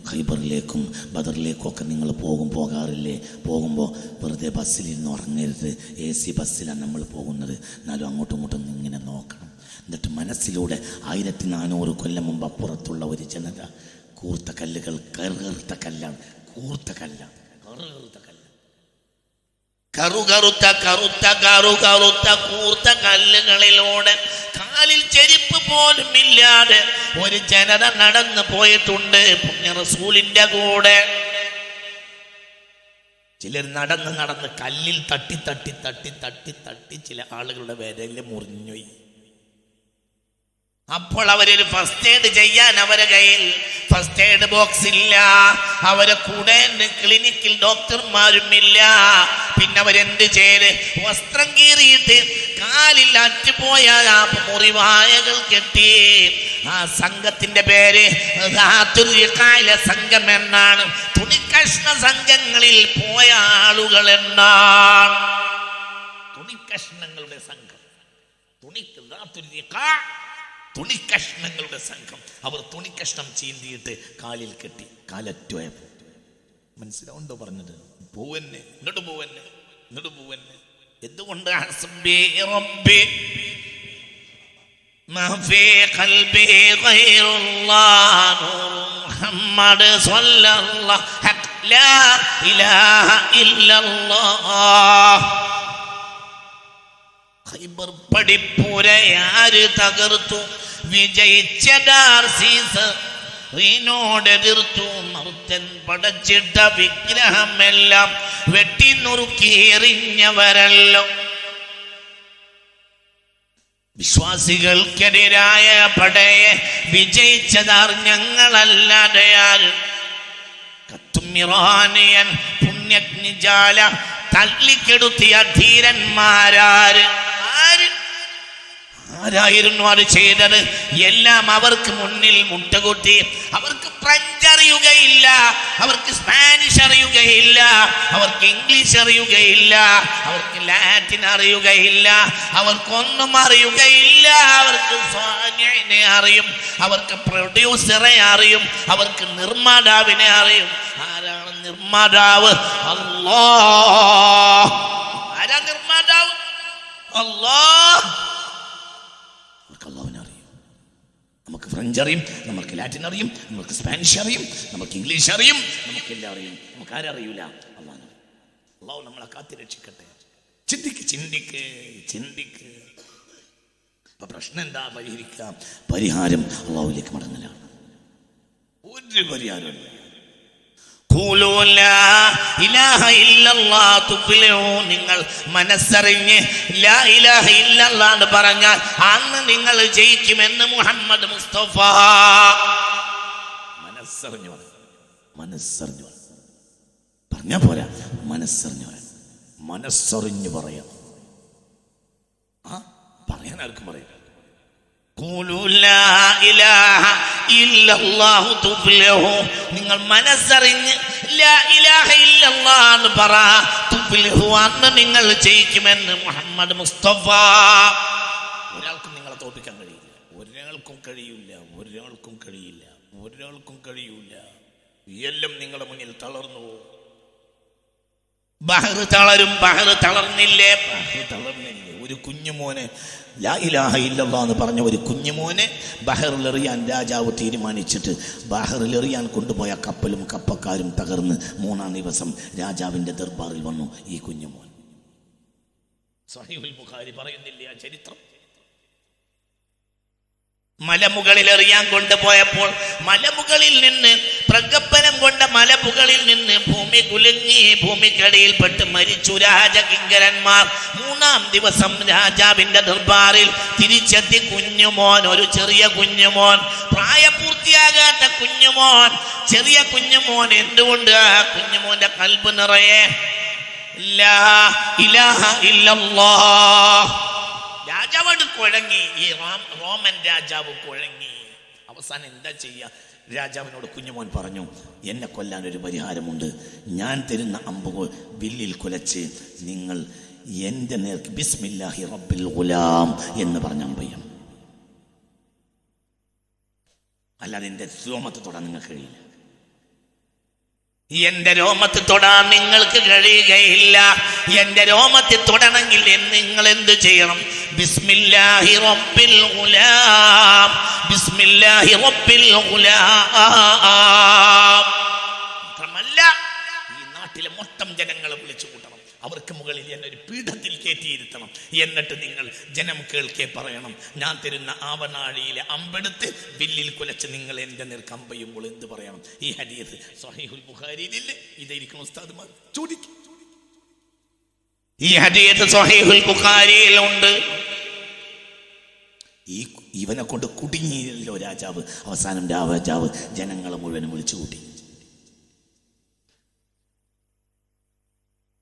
ഖൈബറിലേക്കും, ബദറിലേക്കും ഒക്കെ നിങ്ങൾ പോകാറില്ലേ? പോകുമ്പോൾ വെറുതെ ബസ്സിലിരുന്ന് ഉറങ്ങരുത്. AC ബസ്സിലാണ് നമ്മൾ പോകുന്നത്. എന്നാലും അങ്ങോട്ടും ഇങ്ങോട്ടും ഇങ്ങനെ നോക്കണം. എന്നിട്ട് മനസ്സിലൂടെ 1400 കൊല്ലം മുമ്പ് അപ്പുറത്തുള്ള ഒരു ജനത കൂർത്ത കല്ലുകൾ, കറുകറുത്ത കല്ലാണ്, കൂർത്ത കല്ലാണ്, കറുകറുത്ത കല്ല്, കറുകറുത്ത കറുത്ത കറുകറുത്ത കൂർത്ത കല്ലുകളിലൂടെ കാലിൽ ചെരുപ്പ് പോലും ഇല്ലാതെ ഒരു ജനത നടന്നു പോയിട്ടുണ്ട് പുണ്യ റസൂലിന്റെ കൂടെ. ചിലർ നടന്ന് നടന്ന് കല്ലിൽ തട്ടി തട്ടി തട്ടി തട്ടി തട്ടി ചില ആളുകളുടെ വിരല് മുറിഞ്ഞുപോയി. അപ്പോൾ അവരൊരു ഫസ്റ്റ് എയ്ഡ് ചെയ്യാൻ അവരെ കയ്യിൽ ഫസ്റ്റ് എയ്ഡ് ബോക്സ് ഇല്ല, അവരെ കൂടെ ക്ലിനിക്കിൽ ഡോക്ടർമാരും ഇല്ല. പിന്നെ അവരെന്ത് ചെയ്ത് വസ്ത്രം കീറിയിട്ട് കാലിൽ അറ്റുപോയ ആ മുറിവായകൾ കെട്ടി. ആ സംഘത്തിന്റെ പേര് സംഘം എന്നാണ്. തുണിക്കഷ്ണ സംഘങ്ങളിൽ പോയ ആളുകൾ എന്നാണ്. തുണിക്കഷ്ണങ്ങളുടെ സംഘം, തുണിക്കഷ്ണങ്ങളുടെ സംഘം. അവർ തുണിക്കഷ്ണം ചീന്തിയിട്ട് കാലിൽ കെട്ടി, കാലറ്റുപോയ. മനസ്സിലാവുണ്ടോ പറഞ്ഞത്? പോവന്നെ, ഇങ്ങോട്ട് പോവന്നെ, ഇങ്ങോട്ട് പോവന്നെ. എന്തുകൊണ്ട്? ഹസ്ബി റബ്ബി മാ ഫീ ഖൽബി ഗൈറുല്ലാഹ് മുഹമ്മദ് സ്വല്ലല്ലാഹു ലാ ഇലാഹ ഇല്ലല്ലാഹ്. ഖൈബർ പടിപ്പുരയാര് തകർത്തു? വിജയിച്ച ഡാർസീസ് റീനോടെതിർത്തു. മർത്തൻ പടച്ചിട്ട വിഗ്രഹമെല്ലാം വെട്ടി നുറുക്കി എറിഞ്ഞവരല്ലോ. വിശ്വാസികൾക്കെതിരായ പടയെ വിജയിച്ചതാർ ഞങ്ങളല്ലാതെയാൽ. കത്തും ഇറാനിയൻ പുണ്യജ്ഞാല തള്ളിക്കെടുത്തിയ ധീരന്മാരാര്? ആരായിരുന്നു അത് ചെയ്തത്? എല്ലാം അവർക്ക് മുന്നിൽ മുട്ടകുത്തി. അവർക്ക് ഫ്രഞ്ച് അറിയുകയില്ല, അവർക്ക് സ്പാനിഷ് അറിയുകയില്ല, അവർക്ക് ഇംഗ്ലീഷ് അറിയുകയില്ല, അവർക്ക് ലാറ്റിൻ അറിയുകയില്ല, അവർക്കൊന്നും അറിയുകയില്ല. അവർക്ക് സ്വാനിയെ അറിയും, അവർക്ക് പ്രൊഡ്യൂസറെ അറിയും, അവർക്ക് നിർമ്മാതാവിനെ അറിയും. ആരാണ് നിർമ്മാതാവ്? അല്ലാഹ്. ആരാ നിർമ്മാതാവ്? അല്ലാഹ്. അള്ളാഹുവിനെ അറിയും. നമുക്ക് ഫ്രഞ്ച് അറിയും, നമുക്ക് ലാറ്റിൻ അറിയും, നമുക്ക് സ്പാനിഷ് അറിയും, നമുക്ക് ഇംഗ്ലീഷ് അറിയും, നമുക്കെല്ലാം അറിയും. നമുക്ക് ആരറിയൂല? അള്ളാഹു. അള്ളാഹു നമ്മളെ കാത്തി രക്ഷിക്കട്ടെ. ചിന്തിക്ക് ചിന്തിക്ക് ചിന്തിക്ക്. അപ്പൊ പ്രശ്നം എന്താ? പരിഹരിക്കാം. പരിഹാരം അള്ളാഹുവിലേക്ക് മടങ്ങലാണ്. ഒരു പരിഹാരമില്ല. നിങ്ങൾ മനസ്സറിഞ്ഞ് ലാ ഇലാഹ ഇല്ലല്ലാഹ് പറഞ്ഞാൽ അന്ന് നിങ്ങൾ ജയിക്കുമെന്ന് മുഹമ്മദ് മുസ്തഫ. മനസ്സറിഞ്ഞു മനസ്സറിഞ്ഞു പറഞ്ഞാ പോരാ, മനസ്സറിഞ്ഞു മനസ്സറിഞ്ഞു പറയാം. പറയാൻ ആർക്കും പറയാം. നിങ്ങൾ മനസ്സറിഞ്ഞ് ലാ ഇലാഹ ഇല്ലല്ലാഹ് എന്ന് പറ. തുഫ്ലിഹു, അന്ന് നിങ്ങൾ ജയിക്കുമെന്ന് മുഹമ്മദ് മുസ്തഫ. ഒരാൾക്കും നിങ്ങളെ തോൽപ്പിക്കാൻ കഴിയില്ല. ഒരാൾക്കും കഴിയില്ല. ഒരാൾക്കും കഴിയില്ല. ഒരാൾക്കും കഴിയൂല. എല്ലാം നിങ്ങളുടെ മുന്നിൽ തളർന്നു. ബഹർ തളരും. ബഹർ തളർന്നില്ലേ? ബഹർ തളർന്നില്ലേ? ഒരു കുഞ്ഞുമോനെ ലാ ഇലാഹ ഇല്ലല്ലാഹ് എന്ന് പറഞ്ഞ ഒരു കുഞ്ഞുമോനെ ബഹറിലെറിയാൻ രാജാവ് തീരുമാനിച്ചിട്ട് ബഹറിലെറിയാൻ കൊണ്ടുപോയ കപ്പലും കപ്പക്കാരും തകർന്ന് 3-ാം ദിവസം രാജാവിൻ്റെ ദർബാറിൽ വന്നു ഈ കുഞ്ഞുമോൻ. സ്വഹീഹുൽ ബുഖാരി പറയുന്നില്ലേ ആ ചരിത്രം? മലമുകളിൽ എറിയാൻ കൊണ്ടുപോയപ്പോൾ മലമുകളിൽ നിന്ന് പ്രകമ്പനം കൊണ്ട മലമുകളിൽ നിന്ന് ഭൂമി കുലുങ്ങി. ഭൂമിക്കടിയിൽപ്പെട്ട് മരിച്ചു രാജകിങ്കരന്മാർ. 3-ാം ദിവസം രാജാവിന്റെ ദർബാറിൽ തിരിച്ചെത്തി കുഞ്ഞുമോൻ, ഒരു ചെറിയ കുഞ്ഞുമോൻ, പ്രായപൂർത്തിയാകാത്ത കുഞ്ഞുമോൻ, ചെറിയ കുഞ്ഞുമോൻ. എന്തുകൊണ്ട്? ആ കുഞ്ഞുമോന്റെ കൽബ് നിറയെ ലാ ഇലാഹ ഇല്ലല്ലാഹ്. രാജാവ് കുഴങ്ങി. ഈ റോമൻ രാജാവ് കുഴങ്ങി. അവസാനം എന്താ ചെയ്യുക? രാജാവിനോട് കുഞ്ഞുമോൻ പറഞ്ഞു, എന്നെ കൊല്ലാൻ ഒരു പരിഹാരമുണ്ട്. ഞാൻ തരുന്ന അമ്പുകൾ വില്ലിൽ കുലച്ച് നിങ്ങൾ എൻ്റെ നേർക്ക് ബിസ്മില്ലാഹി റബ്ബിൽ ഗുലാം എന്ന് പറഞ്ഞ അമ്പയ്യം. അല്ലാതെ എൻ്റെ രോമത്തെ തൊടാൻ നിങ്ങൾക്ക് കഴിയില്ല. എന്റെ രോമത്തിൽ തൊടാൻ നിങ്ങൾക്ക് കഴിയുകയില്ല. എന്റെ രോമത്തിൽ തൊടണമെങ്കിൽ നിങ്ങൾ എന്ത് ചെയ്യണം? ബിസ്മില്ലാഹി റബ്ബിൽ ഗുലാം, ബിസ്മില്ലാഹി റബ്ബിൽ ഗുലാം. മാത്രമല്ല ഈ നാട്ടിലെ മൊത്തം ജനങ്ങളെ വിളിച്ചു കൂട്ടണം. അവർക്ക് മുകളിൽ എന്നെ ഒരു പീഠത്തിൽ കയറ്റിയിരുത്തണം. എന്നിട്ട് നിങ്ങൾ ജനം കേൾക്കെ പറയണം, ഞാൻ തരുന്ന ആവനാഴിയിലെ അമ്പെടുത്ത് വില്ലിൽ കുലച്ച് നിങ്ങൾ എൻ്റെ നേർക്ക് അമ്പയുമ്പോൾ എന്ത് പറയണം? ഈ ഹദീസ് സ്വഹീഹുൽ ബുഖാരിയിലില്ലേ? ഇതായിരിക്കും ഉസ്താദുമാർ ചോദിക്കും. ഈ ഹദീസ് സ്വഹീഹുൽ ബുഖാരിയിലുണ്ട്. ഇവനെ കൊണ്ട് കുടുങ്ങിയല്ലോ രാജാവ്. അവസാനം രാജാവ് ജനങ്ങളെ മുഴുവനും വിളിച്ചു കൂട്ടി.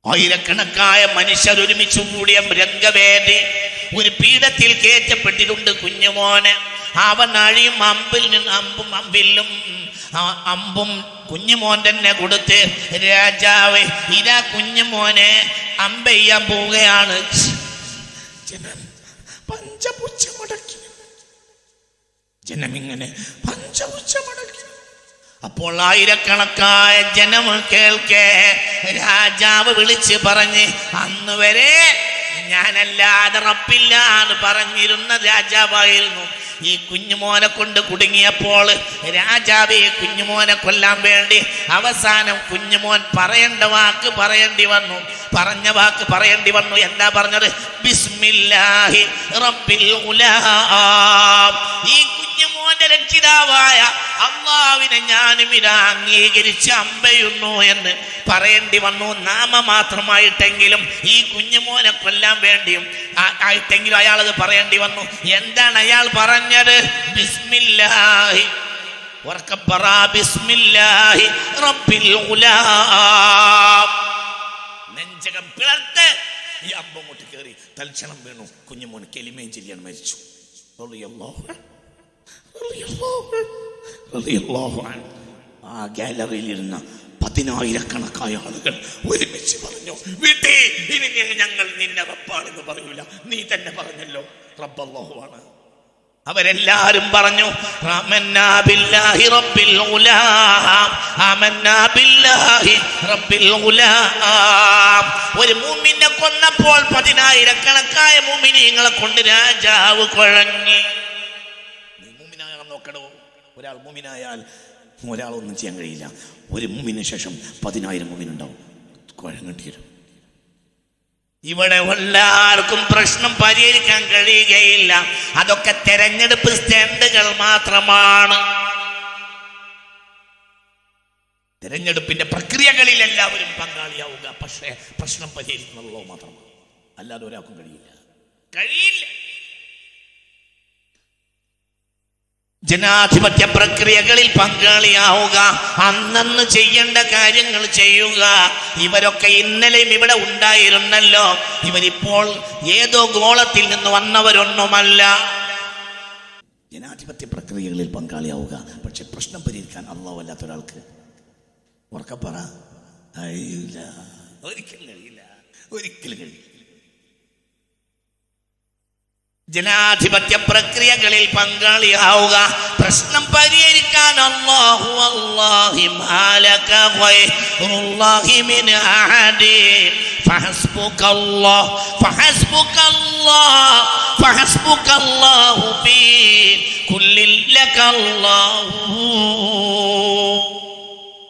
ആയിരക്കണക്കായ മനുഷ്യർ ഒരുമിച്ച് കൂടിയ രംഗവേദി. ഒരു പീഠത്തിൽ കയറ്റപ്പെട്ടിട്ടുണ്ട് കുഞ്ഞുമോന്. അവൻ അഴിയും അമ്പും കുഞ്ഞുമോൻ തന്നെ കൊടുത്ത്, രാജാവ് ഇതാ കുഞ്ഞുമോനെ അമ്പെയ്യാൻ പോവുകയാണ്. ജനം പഞ്ചപുച്ഛമടക്കി, ജനമിങ്ങനെ പഞ്ചപുച്ഛമടക്കി. അപ്പോൾ ആയിരക്കണക്കായ ജനം കേൾക്കെ രാജാവ് വിളിച്ച് പറഞ്ഞ്, അന്ന് വരെ ഞാനല്ലാതെ റബ്ബില്ല എന്ന് പറഞ്ഞിരുന്ന രാജാവായിരുന്നു. ഈ കുഞ്ഞുമോനെ കൊണ്ട് കുടുങ്ങിയപ്പോൾ രാജാവ് ഈ കുഞ്ഞുമോനെ കൊല്ലാൻ വേണ്ടി അവസാനം കുഞ്ഞുമോൻ പറയേണ്ട വാക്ക് പറയേണ്ടി വന്നു. പറഞ്ഞ വാക്ക് പറയേണ്ടി വന്നു. എന്താ പറഞ്ഞത്? ബിസ്മില്ലാഹി റബ്ബിൽ ഗുലാം. ഈ കുഞ്ഞുമോന്റെ രക്ഷിതാവായ അല്ലാഹുവിനെ ഞാനും ഇതാ അംഗീകരിച്ച് അമ്പയുന്നു എന്ന് പറയേണ്ടി വന്നു. നാമമാത്രമായിട്ടെങ്കിലും ഈ കുഞ്ഞുമോനെ കൊല്ലാൻ വേണ്ടിയും ആയിട്ടെങ്കിലും അയാളത് പറയേണ്ടി വന്നു. എന്താണ് അയാൾ പറഞ്ഞത്? ബിസ്മില്ലാഹി, ഉറക്കെ പറ, ബിസ്മില്ലാഹി റബ്ബിൽ ഗുലാം. നെഞ്ചകം പിളർത്ത് ഈ അമ്പങ്ങോട്ട് കയറി തൽക്ഷണം വീണു. കുഞ്ഞുമോൻ കെലിമയും ചൊല്ലിയാൻ മരിച്ചു. ആ ഗാലറിയിലിരുന്ന 10,000-കണക്കായ ആളുകൾ ഒരുമിച്ച് പറഞ്ഞു, വീട്ടേ ഇനി ഞങ്ങൾ നിന്നെ റബ്ബാണെന്ന് പറയൂല, നീ തന്നെ പറഞ്ഞല്ലോ റബ്ബ് അല്ലാഹുവാണ്. അവരെല്ലാരും പറഞ്ഞു, ആമന്നാ ബില്ലാഹി റബ്ബിൽ ഗുലാം, ആമന്നാ ബില്ലാഹി റബ്ബിൽ ഗുലാം. ഒരു മുഅ്മിനെ കൊന്നപ്പോൾ 10,000-കണക്കായ മുഅ്മിനീങ്ങളെ കൊണ്ട് രാജാവ് കുഴങ്ങി. നീ മുഅ്മിനാകാൻ നോക്കണോ? ഒരാൾ മുഅ്മിനായാൽ ഒരാളൊന്നും ചെയ്യാൻ കഴിയില്ല. ഒരു മുഅ്മിന് ശേഷം 10,000 മുഅ്മിനുണ്ടാവും. കുഴങ്ങേണ്ടി വരും. ഇവിടെ എല്ലാവർക്കും പ്രശ്നം പരിഹരിക്കാൻ കഴിയുകയില്ല. അതൊക്കെ തെരഞ്ഞെടുപ്പ് സ്റ്റാൻഡുകൾ മാത്രമാണ്. തെരഞ്ഞെടുപ്പിന്റെ പ്രക്രിയകളിൽ എല്ലാവരും പങ്കാളിയാവുക. പക്ഷേ പ്രശ്നം പരിഹരിക്കുന്നതോ മാത്രമാണ്. അല്ലാതെ ഒരാൾക്കും കഴിയില്ല. ജനാധിപത്യ പ്രക്രിയകളിൽ പങ്കാളിയാവുക, അന്നന്ന് ചെയ്യേണ്ട കാര്യങ്ങൾ ചെയ്യുക. ഇവരൊക്കെ ഇന്നലെയും ഇവിടെ ഉണ്ടായിരുന്നല്ലോ. ഇവരിപ്പോൾ ഏതോ ഗോളത്തിൽ നിന്ന് വന്നവരൊന്നുമല്ല. ജനാധിപത്യ പ്രക്രിയകളിൽ പങ്കാളിയാവുക, പക്ഷെ പ്രശ്നം പരിഹരിക്കാൻ അല്ലാഹു അല്ലാത്ത ഒരാൾക്ക് ഉറക്കപ്പറ കഴിയില്ല. ഒരിക്കലും കഴിയില്ല. ജനാധിപത്യ പ്രക്രിയകളിൽ പങ്കാളിയാവുക, പ്രശ്നം പരിഹരിക്കാൻ അല്ലാഹു അല്ലാഹി മാലക ഗൈറുല്ലാഹി മിൻ അഹദി ഫഹസ്ബുകല്ലാഹു ഫീ കുല്ലിൻ ലകല്ലാഹു.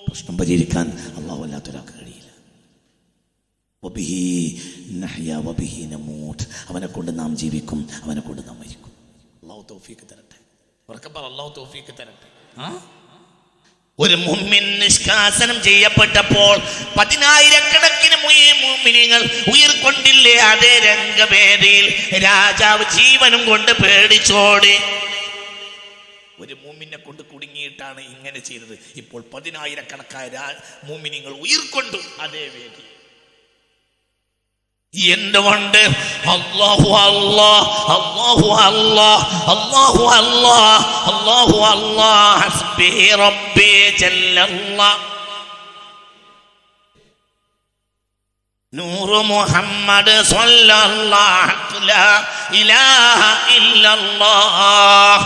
പ്രശ്നം പരിഹരിക്കാൻ അല്ലാഹു അല്ലാത്ത ഒരാൾക്ക് കഴിയില്ല. വബിഹി നഹ്യ വബിഹി നമൂത്. അവനെ കൊണ്ട് നാം ജീവിക്കും, അവനെ കൊണ്ട് നാം മരിക്കും. അല്ലാഹു തൗഫീഖ് തരട്ടെ. അല്ലാഹു തൗഫീഖ് തരട്ടെ. ഒരു മുഅ്മിൻ നിഷ്കാസനം ചെയ്യപ്പെട്ടപ്പോൾ 10,000-കണക്കിന് മുഅ്മിനീങ്ങൾ ഉയർക്കൊണ്ടില്ലേ അതേ രംഗവേദിയിൽ? രാജാവ് ജീവനും കൊണ്ട് പേടിച്ചോടി. ഒരു മുഅ്മിനെ കൊണ്ട് കുടുങ്ങിയിട്ടാണ് ഇങ്ങനെ ചെയ്തത്. ഇപ്പോൾ 10,000-കണക്കായ മുഅ്മിനീങ്ങൾ ഉയർക്കൊണ്ടു അതേ വേദി. എന്തുകൊണ്ട്? അല്ലാഹു അല്ലാഹ്, അല്ലാഹു അല്ലാഹ്, അല്ലാഹു അല്ലാഹ്, അല്ലാഹു അല്ലാഹ്, ഹസ്ബി റബ്ബി ജല്ലല്ലാഹ്. നൂറ് മുഹമ്മദ് സ്വല്ലല്ലാഹു ലാ ഇലാഹ ഇല്ലല്ലാഹ്.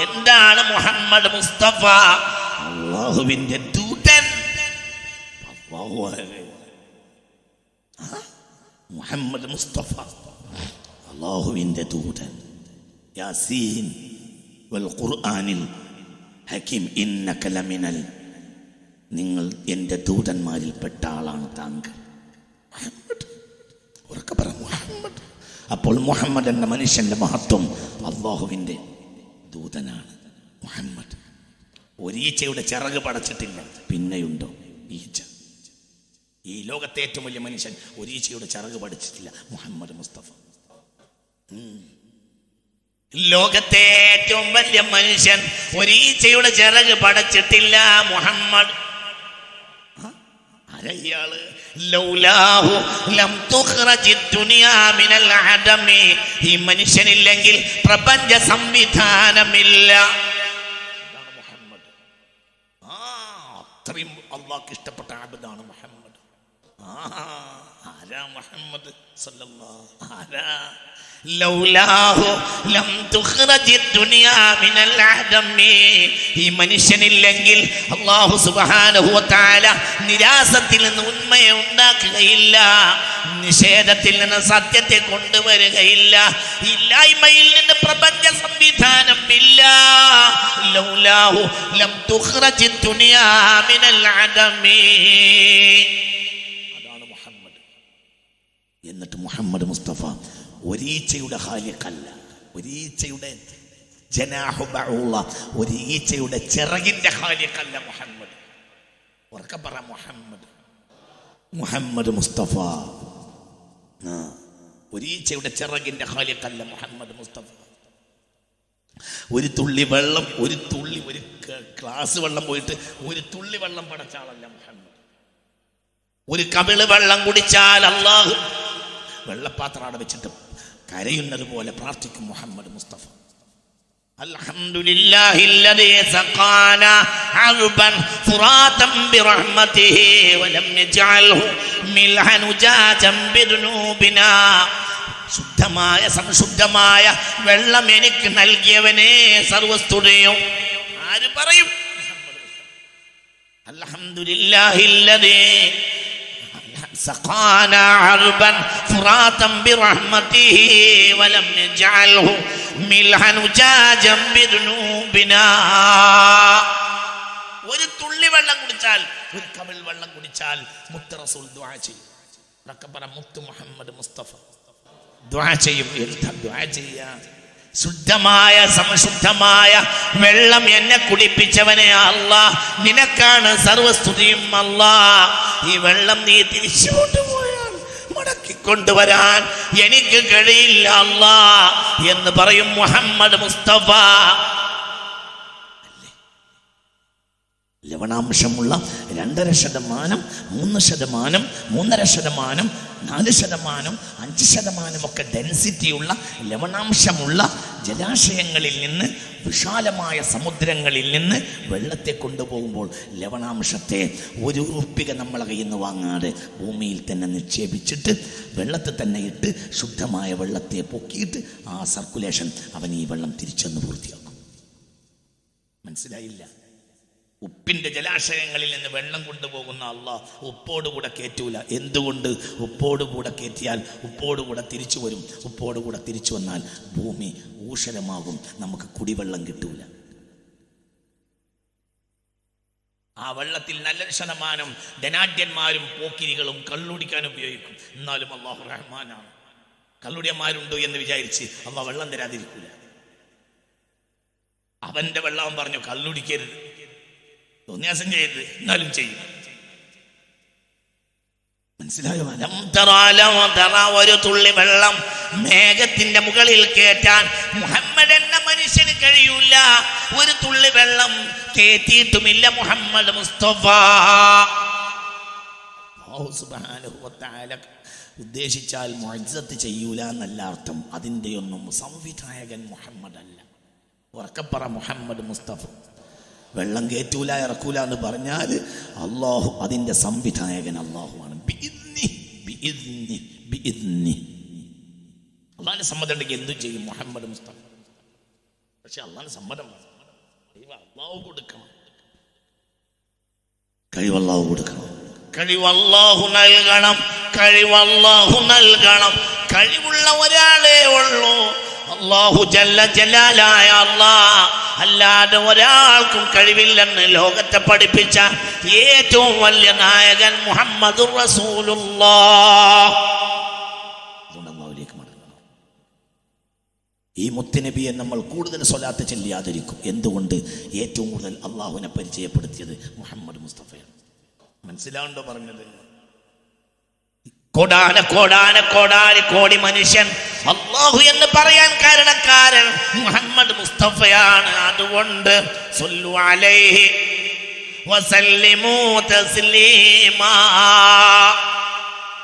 എന്താണ് മുഹമ്മദ് മുസ്തഫ? അല്ലാഹുവിന്റെ ദൂതൻ. മുഹമ്മദ് മുസ്തഫ അല്ലാഹുവിൻ്റെ ദൂതൻ. യാസീൻ വൽ ഖുർആനിൽ ഹകീം ഇന്നക ലമിനൽ, നിങ്ങൾ എൻ്റെ ദൂതന്മാരിൽ പെട്ട ആളാണ് താങ്കൾ. മുഹമ്മദ്, ഉറക്കെ പറ മുഹമ്മദ്. അപ്പോൾ മുഹമ്മദ് എന്ന മനുഷ്യൻ്റെ മഹത്വം അല്ലാഹുവിൻ്റെ ദൂതനാണ് മുഹമ്മദ്. ഒരീച്ചയുടെ ചിറക് പടച്ചിട്ടില്ല, പിന്നെയുണ്ടോ ഈച്ച? ഈ ലോകത്തെ ഏറ്റവും വലിയ മനുഷ്യൻ ഒരീച്ചയുടെ ചിറക് പടച്ചിട്ടില്ല, മുഹമ്മദ് മുസ്തഫ. ലോകത്തെ ഏറ്റവും വലിയ മനുഷ്യൻ ഒരീച്ചയുടെ ചിറക് പടച്ചിട്ടില്ല, മുഹമ്മദ്. ആരയാള്? ലൗലാഹു ലം തുഖ്റജി ദുനിയാ മിനൽ അദമി, ഈ മനുഷ്യനില്ലെങ്കിൽ പ്രപഞ്ച സംവിധാനമില്ല. മുഹമ്മദ് അത്രയും അള്ളാഹ്ക്ക് ഇഷ്ടപ്പെട്ട അബ്ദാണ് മുഹമ്മദ്. ആരാ മുഹമ്മദ് സല്ലല്ലാഹു ആരാ? ലൗലാഹു ലം തുഖ്റജി ദുനിയാ മിനൽ അദമി, ഈ മനുഷ്യനില്ലെങ്കിൽ അല്ലാഹു സുബ്ഹാനഹു വ തആല നിരാസത്തിൽ നിന്ന് ഉണ്മയെ ഉണ്ടാക്കുകയില്ല, നിഷേധത്തിൽ നിന്ന് സത്യത്തെ കൊണ്ടുവരികയില്ല, ഇല്ലായ്മയിൽ നിന്ന് പ്രപഞ്ച സംവിധാനം ഇല്ല. ലൗലാഹു ലം തുഖ്റജി ദുനിയാ മിനൽ അദമി. അതാണ് മുഹമ്മദ്. എന്നിട്ട് മുഹമ്മദ് മുസ്തഫ ഒരീച്ചയുടെ ഖാലിഖല്ല, ഒരീച്ചയുടെ ജനാഹു ബഊള, ഒരീച്ചയുടെ ചിറകിന്റെ ഖാലിഖല്ല മുഹമ്മദ്. ഉറക്കെ പറ മുഹമ്മദ്. മുഹമ്മദ് മുസ്തഫ ഒരീച്ചയുടെ ചിറകിന്റെ ഖാലിഖല്ല മുഹമ്മദ് മുസ്തഫ. ഒരു തുള്ളി വെള്ളം, ഒരു ഗ്ലാസ് വെള്ളം പോയിട്ട് ഒരു തുള്ളി വെള്ളം പടച്ച ആളല്ല മുഹമ്മദ്. ഒരു കവിള് വെള്ളം കുടിച്ചാൽ അല്ലാഹു വെള്ളപ്പാത്രം അവിടെ വെച്ചിട്ട് കരയുന്നത് പോലെ പ്രാർത്ഥിക്കും മുഹമ്മദ് മുസ്തഫ. അൽഹംദുലില്ലാഹില്ലദീ സഖാനാ അർബൻ ഫുറാതൻ ബിറഹ്മതിഹി വലം യജഅൽഹു മിൽഹൻ ഉജാജൻ ബിദുനൂബിനാ, ശുദ്ധമായ സംശുദ്ധമായ വെള്ളം എനിക്ക് നൽകിയവനെ സർവസ്തുതിയും. ആര് പറയും? അൽഹംദുലില്ലാഹില്ലദീ സഖാനാ അർബൻ ഫുറാതൻ ബിറഹ്മതിഹി വലം യജഅൽഹു മിൽഹൻ ഉജാജൻ ബിദുനൂബിനാ. ഒരു തുള്ളി വെള്ളം കുടിച്ചാൽ, ഒരു കവിൾ വെള്ളം കുടിച്ചാൽ മുത്ത് റസൂൽ ദുആ ചെയ്യും. മുത്ത് മുഹമ്മദ് മുസ്തഫ ദുആ ചെയ്യും. എന്താ ദുആ ചെയ്യാ? ശുദ്ധമായ സംശുദ്ധമായ വെള്ളം എന്നെ കുടിപ്പിച്ചവനെ അല്ലാഹ്, നിനക്കാണ് സർവസ്തുതിയും അല്ലാഹ്. ഈ വെള്ളം നീ തിരിച്ചു കൊണ്ടുപോയാൽ മടക്കിക്കൊണ്ടുവരാൻ എനിക്ക് കഴിയില്ല അല്ലാഹ് എന്ന് പറയും മുഹമ്മദ് മുസ്തഫ. ലവണാംശമുള്ള 2.5%, 3%, 3.5%, 4%, 5% ഒക്കെ ഡെൻസിറ്റിയുള്ള ലവണാംശമുള്ള ജലാശയങ്ങളിൽ നിന്ന്, വിശാലമായ സമുദ്രങ്ങളിൽ നിന്ന് വെള്ളത്തെ കൊണ്ടുപോകുമ്പോൾ ലവണാംശത്തെ ഒരു ഉറുപ്പിക നമ്മളെ കയ്യിൽ നിന്ന് വാങ്ങാതെ ഭൂമിയിൽ തന്നെ നിക്ഷേപിച്ചിട്ട് വെള്ളത്തിൽ തന്നെ ഇട്ട് ശുദ്ധമായ വെള്ളത്തെ പൊക്കിയിട്ട് ആ സർക്കുലേഷൻ അവൻ ഈ വെള്ളം തിരിച്ചെന്ന് പൂർത്തിയാക്കും. മനസ്സിലായില്ല? ഉപ്പിൻ്റെ ജലാശയങ്ങളിൽ നിന്ന് വെള്ളം കൊണ്ടുപോകുന്ന അല്ലാഹ് ഉപ്പോടുകൂടെ കയറ്റൂല. എന്തുകൊണ്ട്? ഉപ്പോടുകൂടെ കയറ്റിയാൽ ഉപ്പോടുകൂടെ തിരിച്ചു വരും. ഉപ്പോടുകൂടെ തിരിച്ചു വന്നാൽ ഭൂമി ഊഷരമാകും, നമുക്ക് കുടിവെള്ളം കിട്ടൂല. ആ വെള്ളത്തിൽ 1% ധനാഢ്യന്മാരും പോക്കിരികളും കള്ളുടിക്കാൻ ഉപയോഗിക്കും. എന്നാലും അല്ലാഹു റഹ്മാനാണ്. കള്ളുടിയന്മാരുണ്ടോ എന്ന് വിചാരിച്ച് അല്ലാഹ് വെള്ളം തരാതിരിക്കൂല. അവന്റെ വെള്ളം പറഞ്ഞു കള്ളുടിക്കരുത്, തോന്നിയാസം ചെയ്യരുത്, എന്നാലും ചെയ്യും. മനസ്സിലായോ? ഒരു തുള്ളി വെള്ളം മേഘത്തിന്റെ മുകളിൽ കേറ്റാൻ മുഹമ്മദ് എന്ന മനുഷ്യന് കഴിയൂല. ഒരു തുള്ളി വെള്ളം കേറ്റിയിട്ടുമില്ല മുഹമ്മദ് മുസ്തഫ. അല്ലാഹു സുബ്ഹാനഹു വ തആല ഉദ്ദേശിച്ചാൽ മുഅ്ജിസത്ത് ചെയ്യൂല എന്നല്ല അർത്ഥം. അതിൻ്റെയൊന്നും സംവിധായകൻ മുഹമ്മദ് അല്ല. ഉറക്കപ്പറ മുഹമ്മദ് മുസ്തഫ. വെള്ളം കയറ്റൂല ഇറക്കൂല എന്ന് പറഞ്ഞാൽ അല്ലാഹു അതിൻ്റെ സംവിധായകൻ അല്ലാഹുവാണ്. അള്ളാഹിന്റെ സമ്മതം ഉണ്ടെങ്കിൽ എന്തും ചെയ്യും മുഹമ്മദ് മുസ്തഫ. പക്ഷെ അള്ളാഹിന്റെ സമ്മതം അല്ലാഹു കൊടുക്കണം, കഴിവ് അല്ലാഹു കൊടുക്കണം. കഴിവല്ലാഹു നൽകണം, കഴിവല്ലാഹു നൽകണം. കഴിവുള്ള ഒരാളേ ഉള്ളൂ, അല്ലാഹു ജല്ല ജലാലായ അല്ലാഹ്. അല്ലാതെ ഒരാൾക്കും കഴിവില്ലെന്ന് ലോകത്തെ പഠിപ്പിച്ച ഏറ്റവും വലിയ നായകൻ മുഹമ്മദുർ റസൂലുള്ളാഹ്. അതുകൊണ്ട് അല്ലാഹുവിലേക്ക് മടങ്ങണം. ഈ മുത്തുനബിയെ നമ്മൾ കൂടുതൽ സ്വലാത്ത് ചൊല്ലിയാതിരിക്കും. എന്തുകൊണ്ട്? ഏറ്റവും കൂടുതൽ അള്ളാഹുവിനെ പരിചയപ്പെടുത്തിയത് മുഹമ്മദ് മുസ്തഫയാണ്. മനസ്സിലാവുണ്ടോ പറഞ്ഞത്? കോടാന കോടി മനുഷ്യൻ അല്ലാഹു എന്ന് പറയാൻ കാരണക്കാരൻ മുഹമ്മദ് മുസ്തഫയാണ്. അതുകൊണ്ട് സല്ലു അലൈഹി വസല്ലിമു തസ്ലീമാ.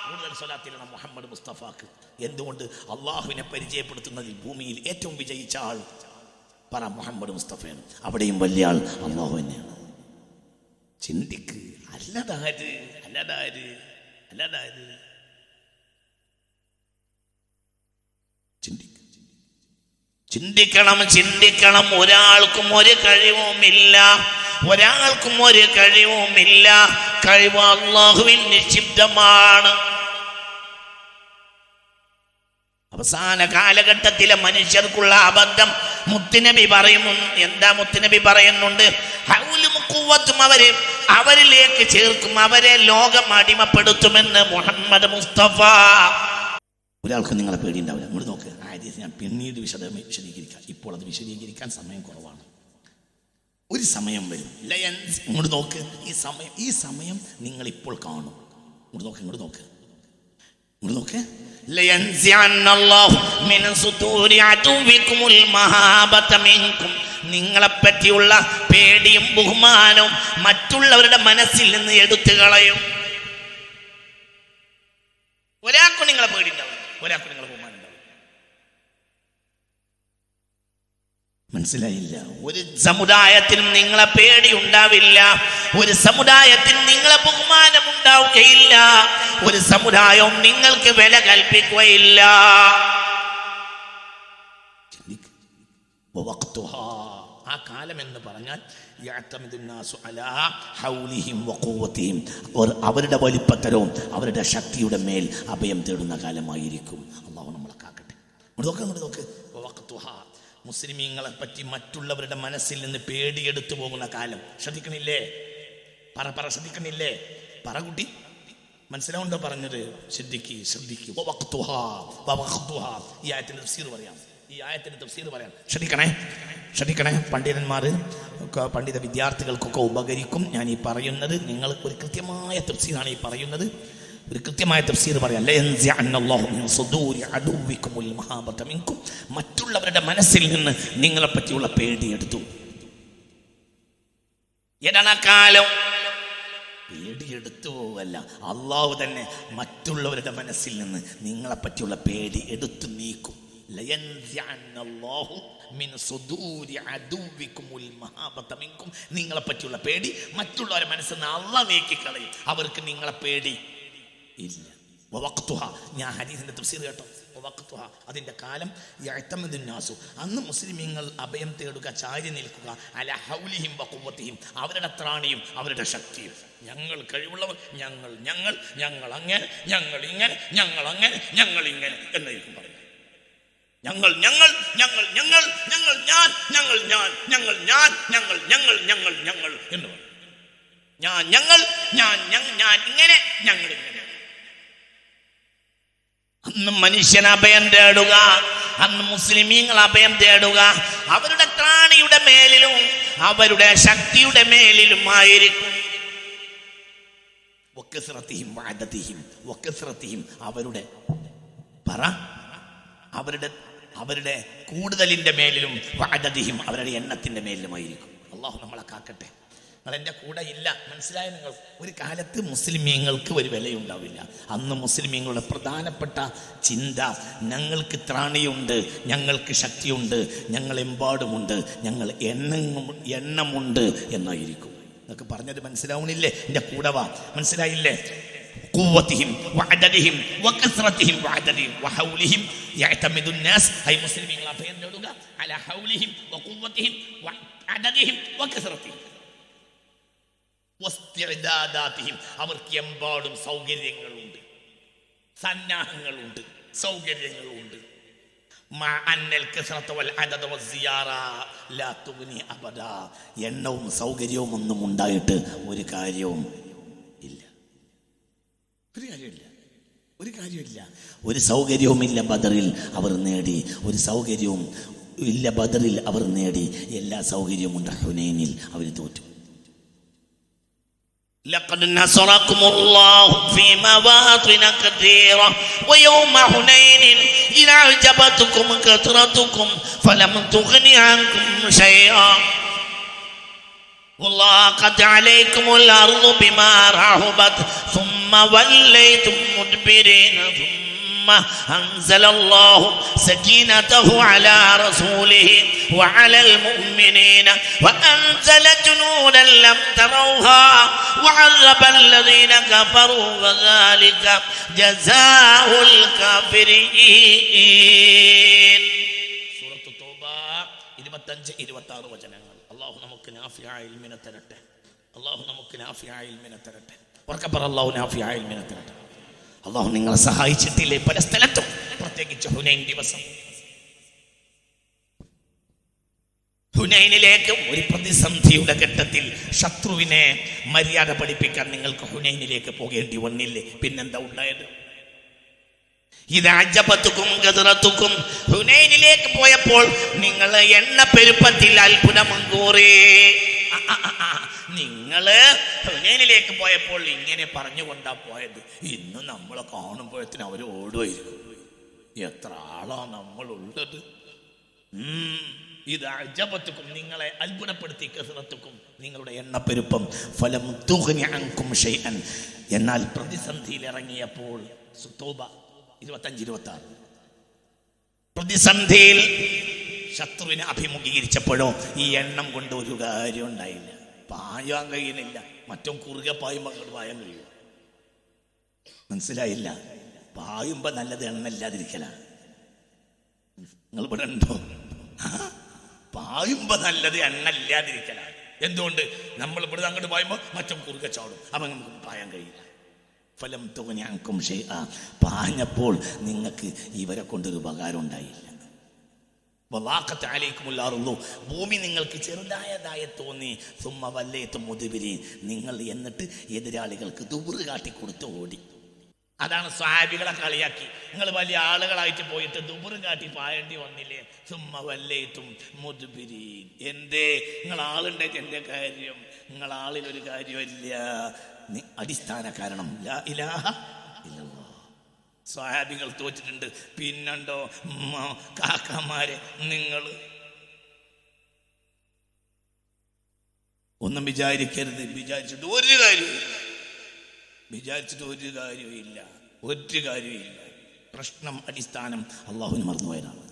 കൂടുതൽ സ്വലാത്തിലാണ് മുഹമ്മദ് മുസ്തഫാക്ക്. എന്തുകൊണ്ട്? അള്ളാഹുവിനെ പരിചയപ്പെടുത്തുന്നതിൽ ഭൂമിയിൽ ഏറ്റവും വിജയിച്ച ആൾ പറ മുഹമ്മദ് മുസ്തഫയാണ്. അവിടെയും വലിയ ആൾ അള്ളാഹു തന്നെയാണ്. ചിന്തിക്ക്. അല്ലതാര് ചിന്തിക്കണം. ഒരാൾക്കും ഒരു കഴിവുമില്ല. കഴിവ് അല്ലാഹുവിൽ നിക്ഷിപ്തമാണ്. അവസാന കാലഘട്ടത്തിലെ മനുഷ്യർക്കുള്ള അബദ്ധം മുത്തുനബി പറയുന്നു. എന്താ മുത്തുനബി പറയുന്നുണ്ട്? ഹൗലും ഖുവ്വത്തും അവരിലേക്ക് ചേർക്കും, അവരെ ലോകം അടിമപ്പെടുത്തുമെന്ന് മുഹമ്മദ് മുസ്തഫ. ഒരാൾക്കും നിങ്ങളെ പേടിയുണ്ടാവില്ല. ഇങ്ങോട്ട് നോക്ക്. ആദ്യം ഞാൻ പിന്നീട് വിശദീകരിക്കാം. ഇപ്പോൾ അത് വിശദീകരിക്കാൻ സമയം കുറവാണ്. ഒരു സമയം വരും. ഇങ്ങോട്ട് നോക്ക്. ഈ സമയം നിങ്ങൾ ഇപ്പോൾ കാണും. ഇങ്ങോട്ട് നോക്ക്. നിങ്ങളെപ്പറ്റിയുള്ള പേടിയും ബഹുമാനവും മറ്റുള്ളവരുടെ മനസ്സിൽ നിന്ന് എടുത്തു കളയും. ഒരാൾക്കും നിങ്ങളെ പേടി ഉണ്ടാവും, ഒരാൾക്കും നിങ്ങളെ ബഹുമാനം ഉണ്ടാവും. മനസ്സിലായില്ല? ഒരു സമുദായത്തിനും നിങ്ങളെ പേടി ഉണ്ടാവില്ല, ഒരു സമുദായത്തിന് നിങ്ങളെ ബഹുമാനം ഉണ്ടാവുകയില്ല, ഒരു സമുദായവും നിങ്ങൾക്ക് വില കൽപ്പിക്കുകയില്ല. ആ കാലം എന്ന് പറഞ്ഞാൽ അവരുടെ വലിപ്പത്തരവും അവരുടെ ശക്തിയുടെ മേൽ അഭയം തേടുന്ന കാലമായിരിക്കും. അള്ളാഹു നമ്മളെ കാക്കട്ടെ. നോക്ക്. മുസ്ലിമീങ്ങളെ പറ്റി മറ്റുള്ളവരുടെ മനസ്സിൽ നിന്ന് പേടിയെടുത്തു പോകുന്ന കാലം. ശ്രദ്ധിക്കണില്ലേ? ശ്രദ്ധിക്കണില്ലേ? കുട്ടി, മനസ്സിലാവുണ്ടോ പറഞ്ഞത്? ശ്രദ്ധിക്ക്. ഈ ആയത്തിന്റെ തഫ്സീർ പറയാം. ശ്രദ്ധിക്കണേ. പണ്ഡിത വിദ്യാർത്ഥികൾക്കൊക്കെ ഉപകരിക്കും ഞാൻ ഈ പറയുന്നത്. നിങ്ങൾ ഒരു കൃത്യമായ തഫ്സീറാണ് ഈ പറയുന്നത്. ഒരു കൃത്യമായ തഫ്സീർ പറയാം. മറ്റുള്ളവരുടെ മനസ്സിൽ നിന്ന് നിങ്ങളെ പറ്റിയുള്ള പേടിയെടുത്തു. ഏതാണ് കാലം? പേടിയെടുത്തു പോവല്ല, അള്ളാഹു തന്നെ മറ്റുള്ളവരുടെ മനസ്സിൽ നിന്ന് നിങ്ങളെ പറ്റിയുള്ള പേടി എടുത്തു നീക്കും. നിങ്ങളെ പറ്റിയുള്ള പേടി മറ്റുള്ളവരുടെ മനസ്സിൽ നിന്ന് അള്ളാഹു നീക്കിക്കളയും. അവർക്ക് നിങ്ങളെ പേടി ഇല്ല. ഞാൻ ഹദീസിന്റെ തഫ്സീർ കേട്ടോ. അതിന്റെ കാലം അന്ന് മുസ്ലിമീങ്ങൾ അഭയം തേടുക, ചാരി നിൽക്കുക, അല ഹൗലിഹിം വഖുവ്വതിഹിം, അവരുടെ ത്രാണിയും അവരുടെ ശക്തിയും. ഞങ്ങൾ കഴിവുള്ളവർ, ഞങ്ങൾ അങ്ങനെ, ഞങ്ങൾ ഇങ്ങനെ, ഞങ്ങൾ അങ്ങനെ, ഞങ്ങൾ ഇങ്ങനെ എന്നായിരിക്കും പറയുന്നത്. ഞങ്ങൾ ഞാൻ എന്ന് പറയും. ഞാൻ ഇങ്ങനെ, ഞങ്ങൾ ഇങ്ങനെ. അന്ന് മനുഷ്യൻ അഭയം തേടുക, അന്ന് മുസ്ലിമീങ്ങൾ അഭയം തേടുക അവരുടെ ത്രാണിയുടെ മേലിലും അവരുടെ ശക്തിയുടെ മേലിലും ആയിരിക്കും. അവരുടെ കൂടുതലിന്റെ മേലിലും വഅദതിഹിം, അവരുടെ എണ്ണത്തിന്റെ മേലിലുമായിരിക്കും. അള്ളാഹു നമ്മളെ കാക്കട്ടെ. നിങ്ങൾ എൻ്റെ കൂടെ ഇല്ല, മനസ്സിലായ? നിങ്ങൾ ഒരു കാലത്ത് മുസ്ലിമീങ്ങൾക്ക് ഒരു വിലയുണ്ടാവില്ല. അന്ന് മുസ്ലിമീങ്ങളുടെ പ്രധാനപ്പെട്ട ചിന്ത ഞങ്ങൾക്ക് ത്രാണിയുണ്ട്, ഞങ്ങൾക്ക് ശക്തിയുണ്ട്, ഞങ്ങളെമ്പാടുമുണ്ട്, ഞങ്ങൾ എണ്ണമുണ്ട് എന്നായിരിക്കും. നിങ്ങൾക്ക് പറഞ്ഞത് മനസ്സിലാവണില്ലേ? എൻ്റെ കൂടെ വാ. മനസ്സിലായില്ലേ? ഖുവ്വതിഹിം വഅദദിഹിം വകസ്റതിഹിം വഅദദിഹിം വഹൗലിഹിം യഅതമിദു الناس. ഹൈ മുസ്ലിമീങ്ങൾ അഭയം തേടുക അല ഹൗലിഹിം വഖുവ്വതിഹിം വഅദദിഹിം വകസ്റതിഹിം. വസ്തിഅദാദാതിഹിം, അവർക്ക് എമ്പാടും സൗകര്യങ്ങളുണ്ട്, സന്നാഹങ്ങളുണ്ട്, സൗകര്യങ്ങളുണ്ട്. എണ്ണവും സൗകര്യവും ഒന്നും ഉണ്ടായിട്ട് ഒരു കാര്യവും ഇല്ല. ഒരു സൗകര്യവുമില്ല ബദറിൽ അവർ നേടി. ഒരു സൗകര്യവും ഇല്ല ബദറിൽ അവർ നേടി. എല്ലാ സൗകര്യവും ഉണ്ട്. ഹുനൈനിൽ അവർ തോറ്റു. لقد نصركم الله في مواطن كثيرة ويوم حنين إذ أعجبتكم كثرتكم فلم تغن عنكم شيئا وضاقت عليكم الأرض بما رحبت ثم وليتم مدبرين ثم أنزل الله سكينته على رسوله وعلى المؤمنين وأنزل جنودا لم تروها وعذب الذين كفروا وذلك جزاء الكافرين. സൂറത്ത് തൗബ 25-26 വചനങ്ങൾ. അല്ലാഹു നമുക്ക് നാഫിയായ ഇൽമിനെ തരട്ടെ. അല്ലാഹു നമുക്ക് നാഫിയായ ഇൽമിനെ തരട്ടെ. ഉറക്കെ പറ, അല്ലാഹു നാഫിയായ ഇൽമിനെ തരട്ടെ. അല്ലാഹു നിങ്ങളെ സഹായിച്ചിട്ടില്ലേ പല സ്ഥലത്തും, പ്രത്യേകിച്ച് ഹുനൈൻ ദിവസം. ഹുനൈനിലേക്ക് ഒരു പ്രതിസന്ധിയുടെ ഘട്ടത്തിൽ ശത്രുവിനെ മര്യാദ പഠിപ്പിക്കാൻ നിങ്ങൾക്ക് ഹുനൈനിലേക്ക് പോകേണ്ടി വന്നില്ലേ? പിന്നെന്താ ഉണ്ടായത്? ഹുനൈനിലേക്ക് പോയപ്പോൾ നിങ്ങൾ എണ്ണ പെരുപ്പത്തിൽ അത്ഭുതമങ്കൂറേ. നിങ്ങള് ഹുനൈനിലേക്ക് പോയപ്പോൾ ഇങ്ങനെ പറഞ്ഞുകൊണ്ടാ പോയത്. ഇന്ന് നമ്മളെ കാണുമ്പോഴത്തേനും അവർ ഓടുമായിരിക്കും. എത്ര ആളാ നമ്മളുള്ളത്. ഇത് അജബത്തുക്കും, നിങ്ങളെ അത്ഭുതപ്പെടുത്തി, കസറത്തുക്കും, നിങ്ങളുടെ എണ്ണപ്പെരുപ്പം. ഫലം തുഗ്നി അൻകും ഷൈഅൻ. എന്നാൽ പ്രതിസന്ധിയിൽ ഇറങ്ങിയപ്പോൾ തൗബ 25-26 പ്രതിസന്ധിയിൽ ശത്രുവിനെ അഭിമുഖീകരിച്ചപ്പോഴോ ഈ എണ്ണം കൊണ്ട് ഒരു കാര്യം ഉണ്ടായില്ല. പായാൻ കഴിയുന്നില്ല. മറ്റോ കുറുകെ പായുമ്പോൾ അങ്ങോട്ട് പായാൻ കഴിയും. മനസ്സിലായില്ല? പായുമ്പോ നല്ലത് എണ്ണ ഇല്ലാതിരിക്കലാണ്. നിങ്ങൾ ഇവിടെ ഉണ്ടോ? പായുമ്പോ നല്ലത് എണ്ണ ഇല്ലാതിരിക്കലാണ്. എന്തുകൊണ്ട്? നമ്മൾ ഇവിടെ അങ്ങോട്ട് പായുമ്പോൾ മറ്റോ കുറുകെ ചാടും. അപ്പം നമുക്ക് പായാൻ കഴിയില്ല. ഫലം തുകഞ്ഞാക്കും പാഞ്ഞപ്പോൾ നിങ്ങൾക്ക് ഇവരെ കൊണ്ടൊരു ഉപകാരം ഉണ്ടായില്ല. ഭൂമി നിങ്ങൾക്ക് ചെറുതായതായി തോന്നി. സുമ്മ വല്ലയത്തും മുതുബിരി, നിങ്ങൾ എന്നിട്ട് എതിരാളികൾക്ക് ദുബുറ് കാട്ടിക്കൊടുത്ത് ഓടി. അതാണ് സ്വഹാബികളെ കളിയാക്കി. നിങ്ങൾ വലിയ ആളുകളായിട്ട് പോയിട്ട് ദുബുറ് കാട്ടി പായേണ്ടി വന്നില്ലേ? സുമ്മ വല്ലയത്തും മുതുബിരി. എന്തേ? നിങ്ങൾ ആളുണ്ടായിട്ട് എന്റെ കാര്യം? നിങ്ങൾ ആളിലൊരു കാര്യമില്ല. അടിസ്ഥാന കാരണം ലാ ഇലാഹ ഇല്ലല്ലാഹ്. സ്വഹാബികൾ തോറ്റിട്ടുണ്ട്. പിന്നെണ്ടോ കാക്കമാരെ? നിങ്ങൾ ഒന്നും വിചാരിക്കരുത്. വിചാരിച്ചിട്ട് ഒരു കാര്യമില്ല. പ്രശ്നം അടിസ്ഥാനം അള്ളാഹുവിന് മറന്നുപോയതാണ്.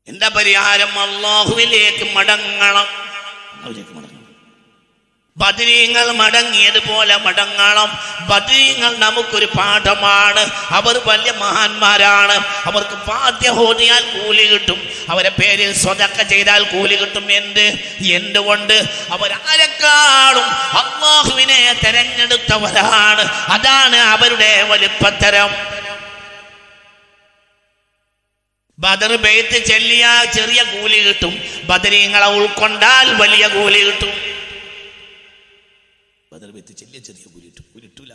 എന്താ പരിഹാരം? അള്ളാഹുവിലേക്ക് മടങ്ങണം. ബദരീങ്ങൾ മടങ്ങിയതുപോലെ മടങ്ങണം. ബദരീങ്ങൾ നമുക്കൊരു പാഠമാണ്. അവർ വലിയ മഹാന്മാരാണ്. അവർക്ക് ഫാത്തിഹ ഓതിയാൽ കൂലി കിട്ടും. അവരെ പേരിൽ സ്വതക്ക ചെയ്താൽ കൂലി കിട്ടും. എന്തുകൊണ്ട്? അവരാരെക്കാളും അല്ലാഹുവിനെ തെരഞ്ഞെടുത്തവരാണ്. അതാണ് അവരുടെ വലിപ്പത്തരം. ബദർ ബൈത്ത് ചെല്ലിയ ചെറിയ കൂലി കിട്ടും. ബദരീങ്ങളെ ഉൾക്കൊണ്ടാൽ വലിയ കൂലി കിട്ടും. ബദർ ബൈത്ത് ചെല്ലിയ ചെറിയ കൂലി കിട്ടും. കൂലിട്ടൂല,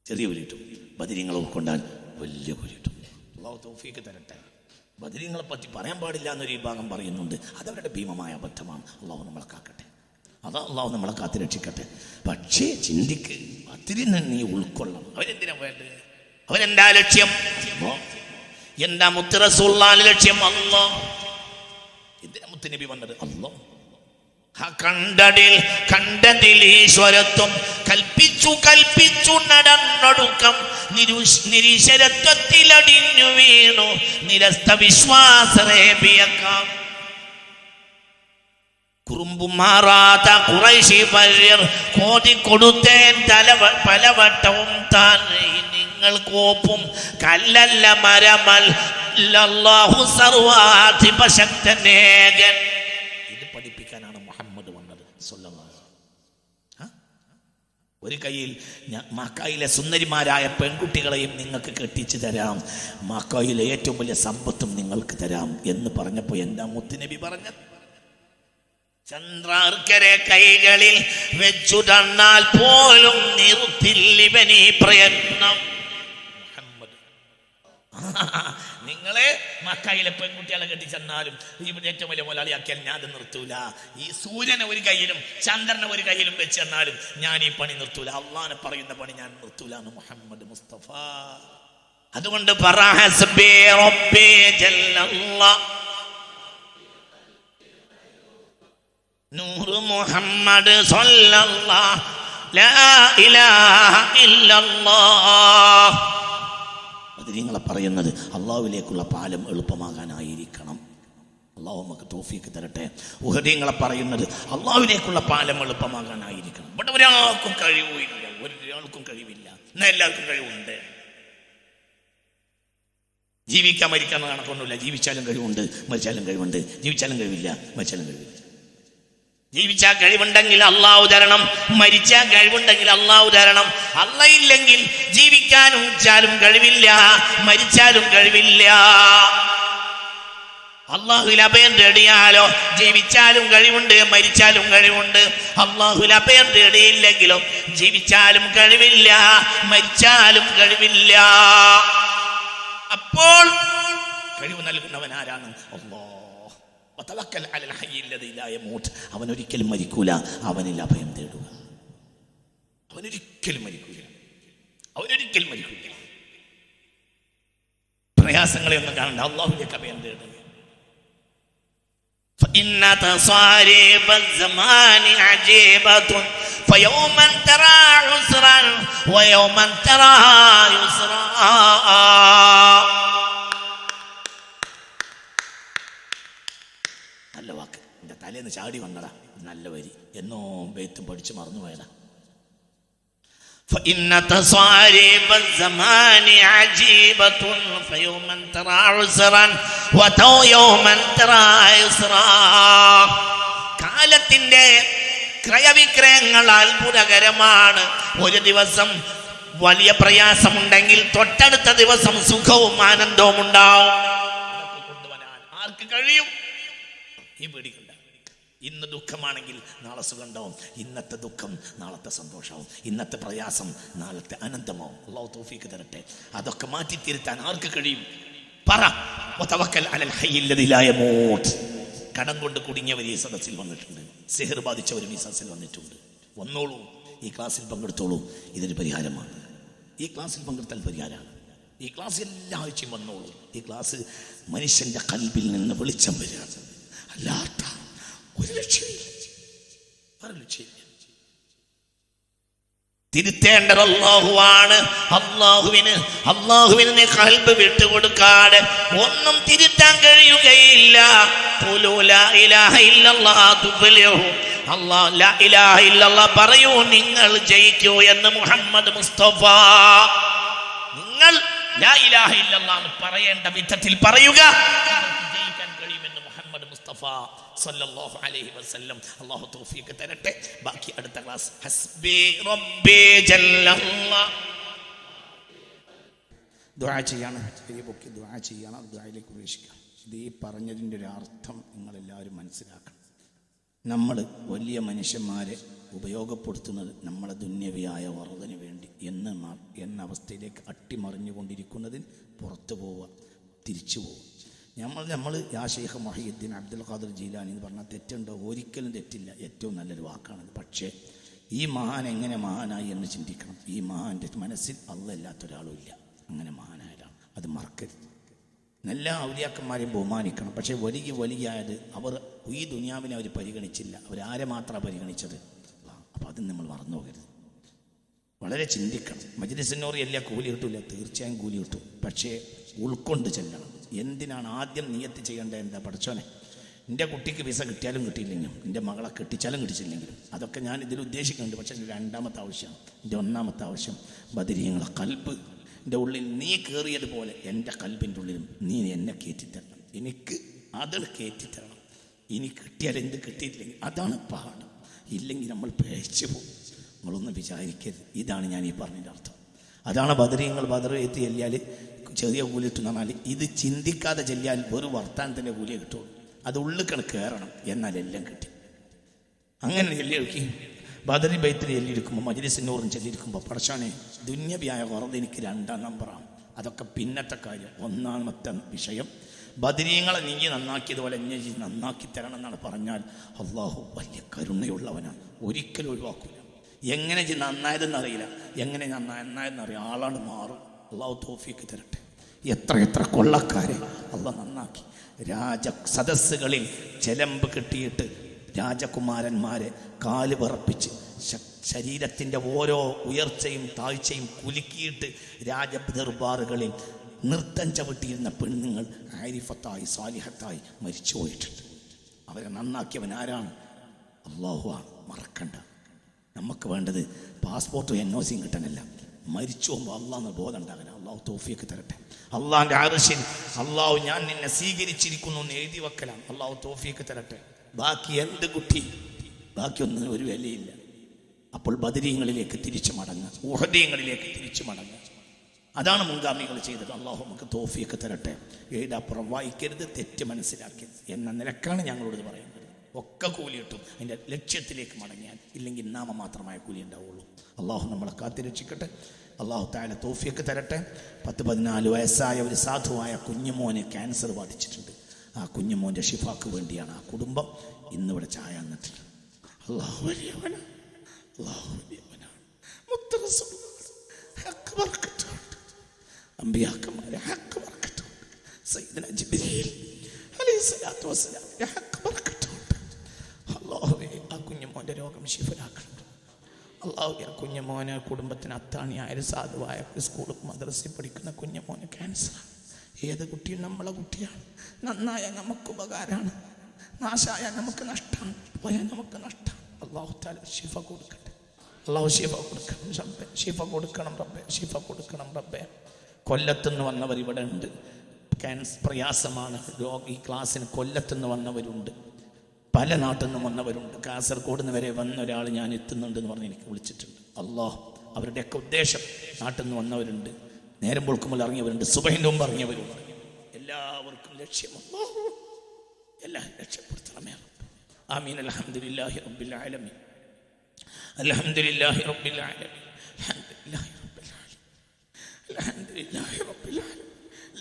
ചെറിയ കൂലി കിട്ടും. ബദരീങ്ങളെ ഉൾക്കൊണ്ടാൽ വലിയ കൂലി കിട്ടും. അല്ലാഹു തൗഫീഖ് തരട്ടെ. ബദരീങ്ങളെ പറ്റി പറയാൻ പാടില്ല എന്നൊരു വിഭാഗം പറയുന്നുണ്ട്. അതവരുടെ ഭീമമായ അബദ്ധമാണ്. അല്ലാഹു നമ്മളെ കാക്കട്ടെ. അല്ലാഹു നമ്മളെ കാത്ത് രക്ഷിക്കട്ടെ. പക്ഷേ ചിന്തിക്ക്, ബദരിനെ നീ ഉൾക്കൊള്ളണം. അവരെന്തിനാ വേണ്ടത്? അവരെന്താ ലക്ഷ്യം? എന്താ മുത്ത് റസൂലുള്ളാഹിന്റെ ലക്ഷ്യം? അല്ലാഹ്. എന്തിനാ മുത്ത് നബി വന്നത്? അല്ലാഹ്. കണ്ടതിൽ ഈശ്വരത്വം കൽപ്പിച്ചു നടന്നൊടുക്കം നിരീശ്വരത്വത്തിലടിഞ്ഞു വീണു നിരസ്ത വിശ്വാസറേബിയക്കാം. കുറുമ്പും മാറാത്ത ഖുറൈശി പര്യർ കോതിക്കൊടുത്തേൻ പലവട്ടവും താൻ. നിങ്ങൾ കോപ്പും കല്ലല്ല മരമല്ലാഹു സർവാധിപശക്തനേകൻ. ഇത് പഠിപ്പിക്കാനാണ് മുഹമ്മദ് വന്നത്. ഒരു കയ്യിൽ മക്കയിലെ സുന്ദരിമാരായ പെൺകുട്ടികളെയും നിങ്ങൾക്ക് കെട്ടിച്ചു തരാം, മക്കയിലെ ഏറ്റവും വലിയ സമ്പത്തും നിങ്ങൾക്ക് തരാം എന്ന് പറഞ്ഞപ്പോൾ എന്താ മുത്തുനബി പറഞ്ഞത്? ചന്ദ്രാർക്കരെ കൈകളിൽ വെച്ചു തന്നാൽ പോലും നിർത്തില്ലിവനീ പ്രയത്നം. നിങ്ങളെ മക്കയിലെ പെൺകുട്ടികളെ കെട്ടിച്ചെന്നാലും ഇവിടെ ഏറ്റവും വലിയ മുതലാളിയാക്കിയാൽ ഞാൻ അത് നിർത്തൂല. ഈ സൂര്യനെ ഒരു കയ്യിലും ചന്ദ്രനെ ഒരു കയ്യിലും വെച്ചെന്നാലും ഞാൻ ഈ പണി നിർത്തൂല. അള്ളാനെ പറയുന്ന പണി ഞാൻ നിർത്തൂല എന്ന് മുഹമ്മദ് മുസ്തഫ. അതുകൊണ്ട് പറ ഹസ്ബി റബ്ബി ജല്ലല്ലാഹ് നൂറ് മുഹമ്മദ് സ്വല്ലല്ലാഹ് ലാ ഇലാഹ ഇല്ലല്ലാഹ്. നിങ്ങളെ പറയുന്നത് അള്ളാഹുവിലേക്കുള്ള പാലം എളുപ്പമാകാനായിരിക്കണം. അള്ളാഹു നമുക്ക് തൗഫീഖ് തരട്ടെ. ഉഹദീങ്ങളെ പറയുന്നത് അള്ളാഹുവിലേക്കുള്ള പാലം എളുപ്പമാകാനായിരിക്കണം. ഇവിടെ ഒരാൾക്കും കഴിവില്ല, ഒരാൾക്കും കഴിവില്ല. എന്നാൽ എല്ലാവർക്കും കഴിവുണ്ട്. ജീവിക്കാൻ മരിക്കാൻ കണക്കൊന്നുമില്ല. ജീവിച്ചാലും കഴിവുണ്ട്, മരിച്ചാലും കഴിവുണ്ട്. ജീവിച്ചാലും കഴിവില്ല, മരിച്ചാലും കഴിവില്ല. ജീവിച്ചാൽ കഴിവുണ്ടെങ്കിൽ അള്ളാഹു തരണം, മരിച്ചാൽ കഴിവുണ്ടെങ്കിൽ അള്ളാഹു തരണം. അല്ല ഇല്ലെങ്കിൽ ജീവിക്കാനും വെച്ചാലും കഴിവില്ല, മരിച്ചാലും കഴിവില്ല. അള്ളാഹുവിൽ അഭയം തേടിയാലോ ജീവിച്ചാലും കഴിവുണ്ട്, മരിച്ചാലും കഴിവുണ്ട്. അള്ളാഹുവിൽ അഭയം തേടിയില്ലെങ്കിലോ ജീവിച്ചാലും കഴിവില്ല, മരിച്ചാലും കഴിവില്ല. അപ്പോൾ കഴിവ് നൽകുന്നവൻ ആരാണ്? അല്ലാഹ്. അവൻ ഒരിക്കലും മരിക്കൂല, അവനിൽ അഭയം തേടുക. അവനൊരിക്കലും മരിക്കൂല, അവനൊരിക്കലും മരിക്കൂല. പ്രയാസങ്ങളെ ഒന്നും കാണണ്ട, അള്ളാഹുവിലേക്ക് അഭയം തേടുക. فإن تصاريف الزمان عجيبة فيوما ترى عسرا ويوما ترى يسرا. നല്ല വാക്ക്, എൻ്റെ തലേന്ന് ചാടി വന്നടാ, നല്ല വരി. എന്നോ ബെയ്ത്തും പഠിച്ച് മറന്നു പോയതാ. فإن تصاريف الزمان عجيبة فيوما ترى عسرا ويوما ترى يسرا. കാലത്തിന്റെ ക്രയവിക്രയങ്ങൾ അത്ഭുതകരമാണ്. ഒരു ദിവസം വലിയ പ്രയാസമുണ്ടെങ്കിൽ തൊട്ടടുത്ത ദിവസം സുഖവും ആനന്ദവും ഉണ്ടാവും. അതൊക്കെ കൊണ്ടുവരാൻ ആർക്ക് കഴിയും? ഈ പേടിക്കണ്ട. ഇന്ന് ദുഃഖമാണെങ്കിൽ നാളെ സുഖമുണ്ടാവും. ഇന്നത്തെ ദുഃഖം നാളത്തെ സന്തോഷമാവും. ഇന്നത്തെ പ്രയാസം നാളത്തെ ആനന്ദമാവും. അല്ലാഹു തൗഫീഖ് തരട്ടെ. അതൊക്കെ മാറ്റിത്തിരുത്താൻ ആർക്ക് കഴിയും? പറ. വതവക്കൽ അലൽ ഹയ്യിൽ ലദീ ലാ യമൂത്ത്. കടം കൊണ്ട് കുടുങ്ങിയവർ ഈ സദസ്സിൽ വന്നിട്ടുണ്ട്, സിഹർ ബാധിച്ചവരും ഈ സദസ്സിൽ വന്നിട്ടുണ്ട്. വന്നോളൂ, ഈ ക്ലാസ്സിൽ പങ്കെടുത്തോളൂ. ഇതൊരു പരിഹാരമാണ്. ഈ ക്ലാസ്സിൽ പങ്കെടുത്താൽ പരിഹാരമാണ്. ഈ ക്ലാസ് എല്ലാ ആഴ്ചയും വന്നോളൂ. ഈ ക്ലാസ് മനുഷ്യന്റെ കൽബിൽ നിന്ന് വെളിച്ചം വരിക, അല്ലാത്ത ഒരു ലക്ഷ്യമില്ല. തിരുത്തേണ്ടത് അല്ലാഹുവാണ്. അല്ലാഹുവിന് നീ ഖൽബ് വിട്ടുകൊടുക്കാതെ ഒന്നും തിരുത്താൻ കഴിയുകയില്ല. ഖുലൂ ലാ ഇലാഹ ഇല്ലല്ലാഹ് തുഫ്ലിഹു. അല്ലാഹ് ലാ ഇലാഹ ഇല്ലല്ലാഹ് പറയൂ, നിങ്ങൾ ജയിക്കൂ എന്ന് മുഹമ്മദ് മുസ്തഫ. നിങ്ങൾ ലാ ഇലാഹ ഇല്ലല്ലാഹ് പറയേണ്ട വിധത്തിൽ പറയുക, ജയിക്കാൻ കഴിയുമെന്ന് മുഹമ്മദ് മുസ്തഫ സല്ലല്ലാഹു അലൈഹി വസല്ലം. അല്ലാഹു തൗഫീഖ് തരട്ടെ. ബാക്കി അടുത്ത ക്ലാസ്. ഹസ്ബി റബ്ബി ജല്ലല്ലാഹ്. ദുആ ചെയ്യാണ്, ചെറിയ പൊക്കി ദുആ ചെയ്യണം. ദുആയിലേക്ക് പ്രവേശിക്കാം. ഇത് ഈ പറഞ്ഞതിൻ്റെ ഒരു അർത്ഥം നിങ്ങളെല്ലാവരും മനസ്സിലാക്കണം. നമ്മൾ വലിയ മനുഷ്യന്മാരെ ഉപയോഗപ്പെടുത്തുന്നത് നമ്മളെ ദുന്യവിയായ വറുതിന് വേണ്ടി എന്ന അവസ്ഥയിലേക്ക് അട്ടിമറിഞ്ഞുകൊണ്ടിരിക്കുന്നതിന് പുറത്തു പോവുക, തിരിച്ചു പോവുക. നമ്മൾ യാ ശൈഖ് മുഹയ്യിദ്ദീൻ അബ്ദുൽ ഖാദിർ ജീലാനി എന്ന് പറഞ്ഞാൽ തെറ്റുണ്ടോ? ഒരിക്കലും തെറ്റില്ല. ഏറ്റവും നല്ലൊരു വാക്കാണത്. പക്ഷേ ഈ മഹാൻ എങ്ങനെ മഹാനായി എന്ന് ചിന്തിക്കണം. ഈ മഹാൻ്റെ മനസ്സിൽ അല്ലാഹ് ഇല്ലാത്തൊരാളും ഇല്ല. അങ്ങനെ മഹാനായതാണ്, അത് മറക്കരുത്. നല്ല ഔലിയാക്കന്മാരെയും ബഹുമാനിക്കണം. പക്ഷേ വലിയായത് അവർ ഈ ദുനിയാവിനെ അവർ പരിഗണിച്ചില്ല. അവരാരെ മാത്രമാണ് പരിഗണിച്ചത്? അപ്പോൾ അത് നമ്മൾ മറന്നു പോകരുത്. വളരെ ചിന്തിക്കണം. മജ്ലിസിനോറ് എല്ലാ കൂലി കിട്ടില്ല, തീർച്ചയായും കൂലി കിട്ടും. പക്ഷേ ഉൾക്കൊണ്ട് ചെല്ലണം. എന്തിനാണ് ആദ്യം നിയത്ത് ചെയ്യേണ്ടത്? എന്താ? പഠിച്ചോനെ, എൻ്റെ കുട്ടിക്ക് വിസ കിട്ടിയാലും കിട്ടിയില്ലെങ്കിലും, എൻ്റെ മകളെ കെട്ടിച്ചാലും കിട്ടിച്ചില്ലെങ്കിലും, അതൊക്കെ ഞാൻ ഇതിൽ ഉദ്ദേശിക്കുന്നുണ്ട്. പക്ഷേ എൻ്റെ രണ്ടാമത്തെ ആവശ്യമാണ്. എൻ്റെ ഒന്നാമത്തെ ആവശ്യം ബദരീങ്ങളെ കൽബ് എൻ്റെ ഉള്ളിൽ നീ കയറിയതുപോലെ എൻ്റെ കൽബിൻ്റെ ഉള്ളിലും നീ എന്നെ കയറ്റിത്തരണം. എനിക്ക് അത് കയറ്റിത്തരണം. ഇനി കിട്ടിയാൽ എന്ത്, കിട്ടിയിട്ടില്ലെങ്കിൽ അതാണ് പാഠം. ഇല്ലെങ്കിൽ നമ്മൾ പേച്ചു പോകും. നിങ്ങളൊന്നും വിചാരിക്കരുത്. ഇതാണ് ഞാൻ ഈ പറഞ്ഞതിൻ്റെ അർത്ഥം. അതാണ് ബദരീങ്ങൾ ബദർ എത്തി ചെല്ലിയാൽ ചെറിയ കൂലി കിട്ടുന്ന പറഞ്ഞാൽ ഇത് ചിന്തിക്കാതെ ചെല്ലിയാൽ ഒരു വർത്താനത്തിൻ്റെ കൂലിയെ കിട്ടുള്ളൂ. അത് ഉള്ളിൽ കയറണം, എന്നാൽ എല്ലാം കിട്ടി. അങ്ങനെ ചെല്ലിയൊക്കെ ബദരി ബൈത്തിൽ ചെല്ലിയിരിക്കുമ്പോൾ മജ്‌ലിസിനൂറും ചെല്ലിയിരിക്കുമ്പോൾ പടച്ചോനെ ദുന്യവിയായ വെറുതെ എനിക്ക് 2-ാം നമ്പറാണ്. അതൊക്കെ പിന്നത്തെ കാര്യം. 1-ാമത്തെ വിഷയം ബദരീങ്ങളെ നീ നന്നാക്കിയതുപോലെ എന്നെ നന്നാക്കി തരണം എന്നാണ് പറഞ്ഞാൽ അള്ളാഹു വലിയ കരുണയുള്ളവനാണ്, ഒരിക്കലും ഒഴിവാക്കില്ല. എങ്ങനെ നന്നായതെന്നറിയില്ല, എങ്ങനെ നന്നായതെന്നറിയാം, ആളാണ് മാറും. അള്ളാഹു തൗഫീക്ക് തരട്ടെ. എത്ര കൊള്ളക്കാരെ അള്ളാഹ് നന്നാക്കി. സദസ്സുകളിൽ ചെലമ്പ് കിട്ടിയിട്ട് രാജകുമാരന്മാരെ കാല് വിറപ്പിച്ച് ശരീരത്തിൻ്റെ ഓരോ ഉയർച്ചയും താഴ്ചയും കുലുക്കിയിട്ട് രാജദർബാറുകളിൽ നൃത്തം ചവിട്ടിയിരുന്ന പെണ്ണുങ്ങൾ ആരിഫത്തായി സാലിഹത്തായി മരിച്ചു പോയിട്ടുണ്ട്. അവരെ നന്നാക്കിയവൻ ആരാണ്? അള്ളാഹുവാണ്. മറക്കണ്ട. നമുക്ക് വേണ്ടത് പാസ്പോർട്ടും NOCയും കിട്ടാനല്ല, മരിച്ചു പോകുമ്പോൾ അള്ളാഹ് ബോധം ഉണ്ടാകണം. അള്ളാഹു തൗഫീക്ക് തരട്ടെ. അള്ളാഹിൻ്റെ അർശിൽ അള്ളാഹു ഞാൻ നിന്നെ സ്വീകരിച്ചിരിക്കുന്നു എന്ന് എഴുതി വെക്കലാണ്. അള്ളാഹു തൗഫീക്ക് തരട്ടെ. ബാക്കി എന്ത് കുട്ടി, ബാക്കിയൊന്നും ഒരു വിലയില്ല. അപ്പോൾ ബദരീങ്ങളിലേക്ക് തിരിച്ചു മടങ്ങുക, ഉഹദീങ്ങളിലേക്ക് തിരിച്ചു മടങ്ങുക. അതാണ് മുൻഗാമികൾ ചെയ്തത്. അള്ളാഹു നമുക്ക് തൗഫീക്ക് തരട്ടെ. എഴുതാപ്പുറം വായിക്കരുത്, തെറ്റ് മനസ്സിലാക്കരുത് എന്ന നിലക്കാണ് ഞങ്ങളോട് പറയുന്നത്. ഒക്കെ കൂലി കിട്ടും അതിൻ്റെ ലക്ഷ്യത്തിലേക്ക് മടങ്ങിയാൽ, ഇല്ലെങ്കിൽ നാമ മാത്രമായ കൂലി ഉണ്ടാവുള്ളൂ. അള്ളാഹു നമ്മളെ കാത്തിരക്ഷിക്കട്ടെ. അള്ളാഹു തആല തൗഫീക്ക് തരട്ടെ. 10-14 വയസ്സായ ഒരു സാധുവായ കുഞ്ഞുമോന് ക്യാൻസർ ബാധിച്ചിട്ടുണ്ട്. ആ കുഞ്ഞുമോൻ്റെ ഷിഫാക്ക് വേണ്ടിയാണ് ആ കുടുംബം ഇന്നിവിടെ ചായ എന്നിട്ടുണ്ട്. അള്ളാഹു വലിയവനാണ്, അള്ളാഹു വലിയവനാണ്. അമ്പിയാക്കന്മാരെ ഹക്ക് ബർക്കത്തുണ്ട്. സയ്യിദന ജിബ്രീൽ അലൈഹിസ്സലാത്തു വസ്സലാമിന്റെ ഹക്ക് ബർക്കത്തുണ്ട്. അല്ലാഹുവേ ആ കുഞ്ഞുമോൻ്റെ രോഗം ശിഫയാക്കണം. അല്ലാഹുവേ ആ കുഞ്ഞുമോനെ കുടുംബത്തിന് അത്താണിയായ സാധുവായ സ്കൂളിൽ മദ്രസയിൽ പഠിക്കുന്ന കുഞ്ഞുമോന് ക്യാൻസറാണ്. ഏത് കുട്ടിയും നമ്മളെ കുട്ടിയാണ്. നന്നായ നമുക്ക് ഉപകാരമാണ്, നാശായ നമുക്ക് നഷ്ടമാണ്, പോയാൽ നമുക്ക് നഷ്ടമാണ്. അല്ലാഹു തആല ശിഫ കൊടുക്കട്ടെ. അല്ലാഹു ശിഫ കൊടുക്കണം റബ്ബേ, ശിഫ കൊടുക്കണം റബ്ബേ, ശിഫ കൊടുക്കണം റബ്ബേ. കൊല്ലത്തുനിന്ന് വന്നവർ ഇവിടെ ഉണ്ട്. ക്യാൻസർ പ്രയാസമാണ് ഈ ക്ലാസ്സിന്. കൊല്ലത്തുനിന്ന് വന്നവരുണ്ട്, പല നാട്ടിൽ നിന്നും വന്നവരുണ്ട്. കാസർഗോഡ് നിന്ന് വരെ വന്ന ഒരാൾ ഞാൻ എത്തുന്നുണ്ടെന്ന് പറഞ്ഞ് എനിക്ക് വിളിച്ചിട്ടുണ്ട്. അല്ലാഹ് അവരുടെയൊക്കെ ഉദ്ദേശം, നാട്ടിൽ നിന്ന് വന്നവരുണ്ട്, നേരം പൊൾക്കുമ്പോൾ ഇറങ്ങിയവരുണ്ട്, സുബഹിൻ്റെ മുമ്പ് ഇറങ്ങിയവരുണ്ട്. എല്ലാവർക്കും ലക്ഷ്യം അല്ലാഹു എല്ലാം രക്ഷപ്പെടുത്തണമേ. ആമീൻ. അൽഹംദുലില്ലാഹി റബ്ബിൽ ആലമീൻ, അൽഹംദുലില്ലാഹി റബ്ബിൽ ആലമീൻ, അൽഹംദുലില്ലാഹി റബ്ബിൽ ആലമീൻ, അൽഹംദുലില്ലാഹി റബ്ബിൽ ആലമീൻ.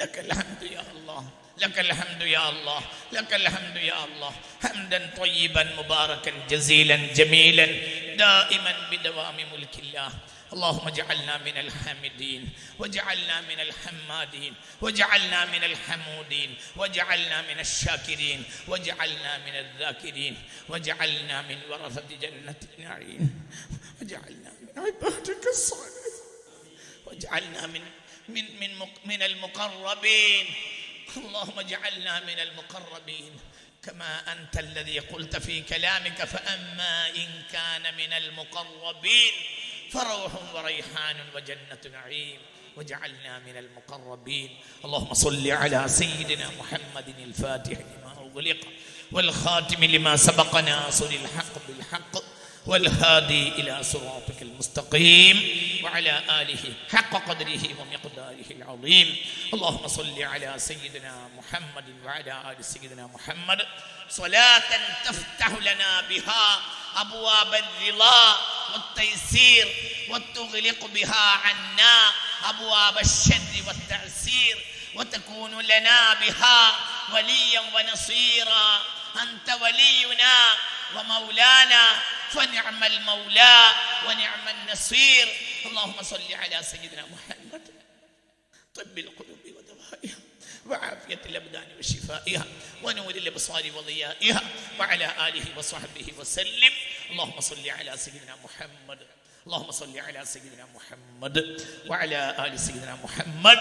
ലക്കൽ ഹംദു യാ അല്ലാഹ്, ലക്കൽ ഹംദു യാ അല്ലാഹ്, ലക്കൽ ഹംദു യാ അല്ലാഹ്. ഹംദൻ ത്വയ്യിബൻ മുബാറകൻ ജസീലൻ ജമീലൻ ദായിമൻ ബിദവാമി മുൽക്കില്ലാഹ്. اللهم اجعلنا من الحامدين، واجعلنا من الحمادين، واجعلنا من الحمودين، واجعلنا من الشاكرين، واجعلنا من الذاكرين، واجعلنا من ورثة جنة النعيم، واجعلنا من عبادك الصالحين، واجعلنا من المقربين. اللهم اجعلنا من المقربين كما أنت الذي قلت في كلامك فأما إن كان من المقربين فروح وريحان وجنة نعيم، وجعلنا من المقربين. اللهم صل على سيدنا محمد الفاتح لما أغلق والخاتم لما سبق ناصر الحق بالحق والهادي إلى صراطك المستقيم وعلى آله حق قدره ومقداره العظيم. اللهم صل على سيدنا محمد وعلى آل سيدنا محمد صلاة تفتح لنا بها أبواب الرضا والتيسير وتغلق بها عنا أبواب الشر والتعسير وتكون لنا بها وليا ونصيرا. أنت ولينا ومولانا فنعم المولى ونعم النصير. اللهم صل على سيدنا محمد طب القلوب ودوائها وعافية الأبدان وشفائها ونور الأبصار وضيائها وعلى آله وصحبه وسلم. اللهم صل على سيدنا محمد، اللهم صل على سيدنا محمد وعلى آل سيدنا محمد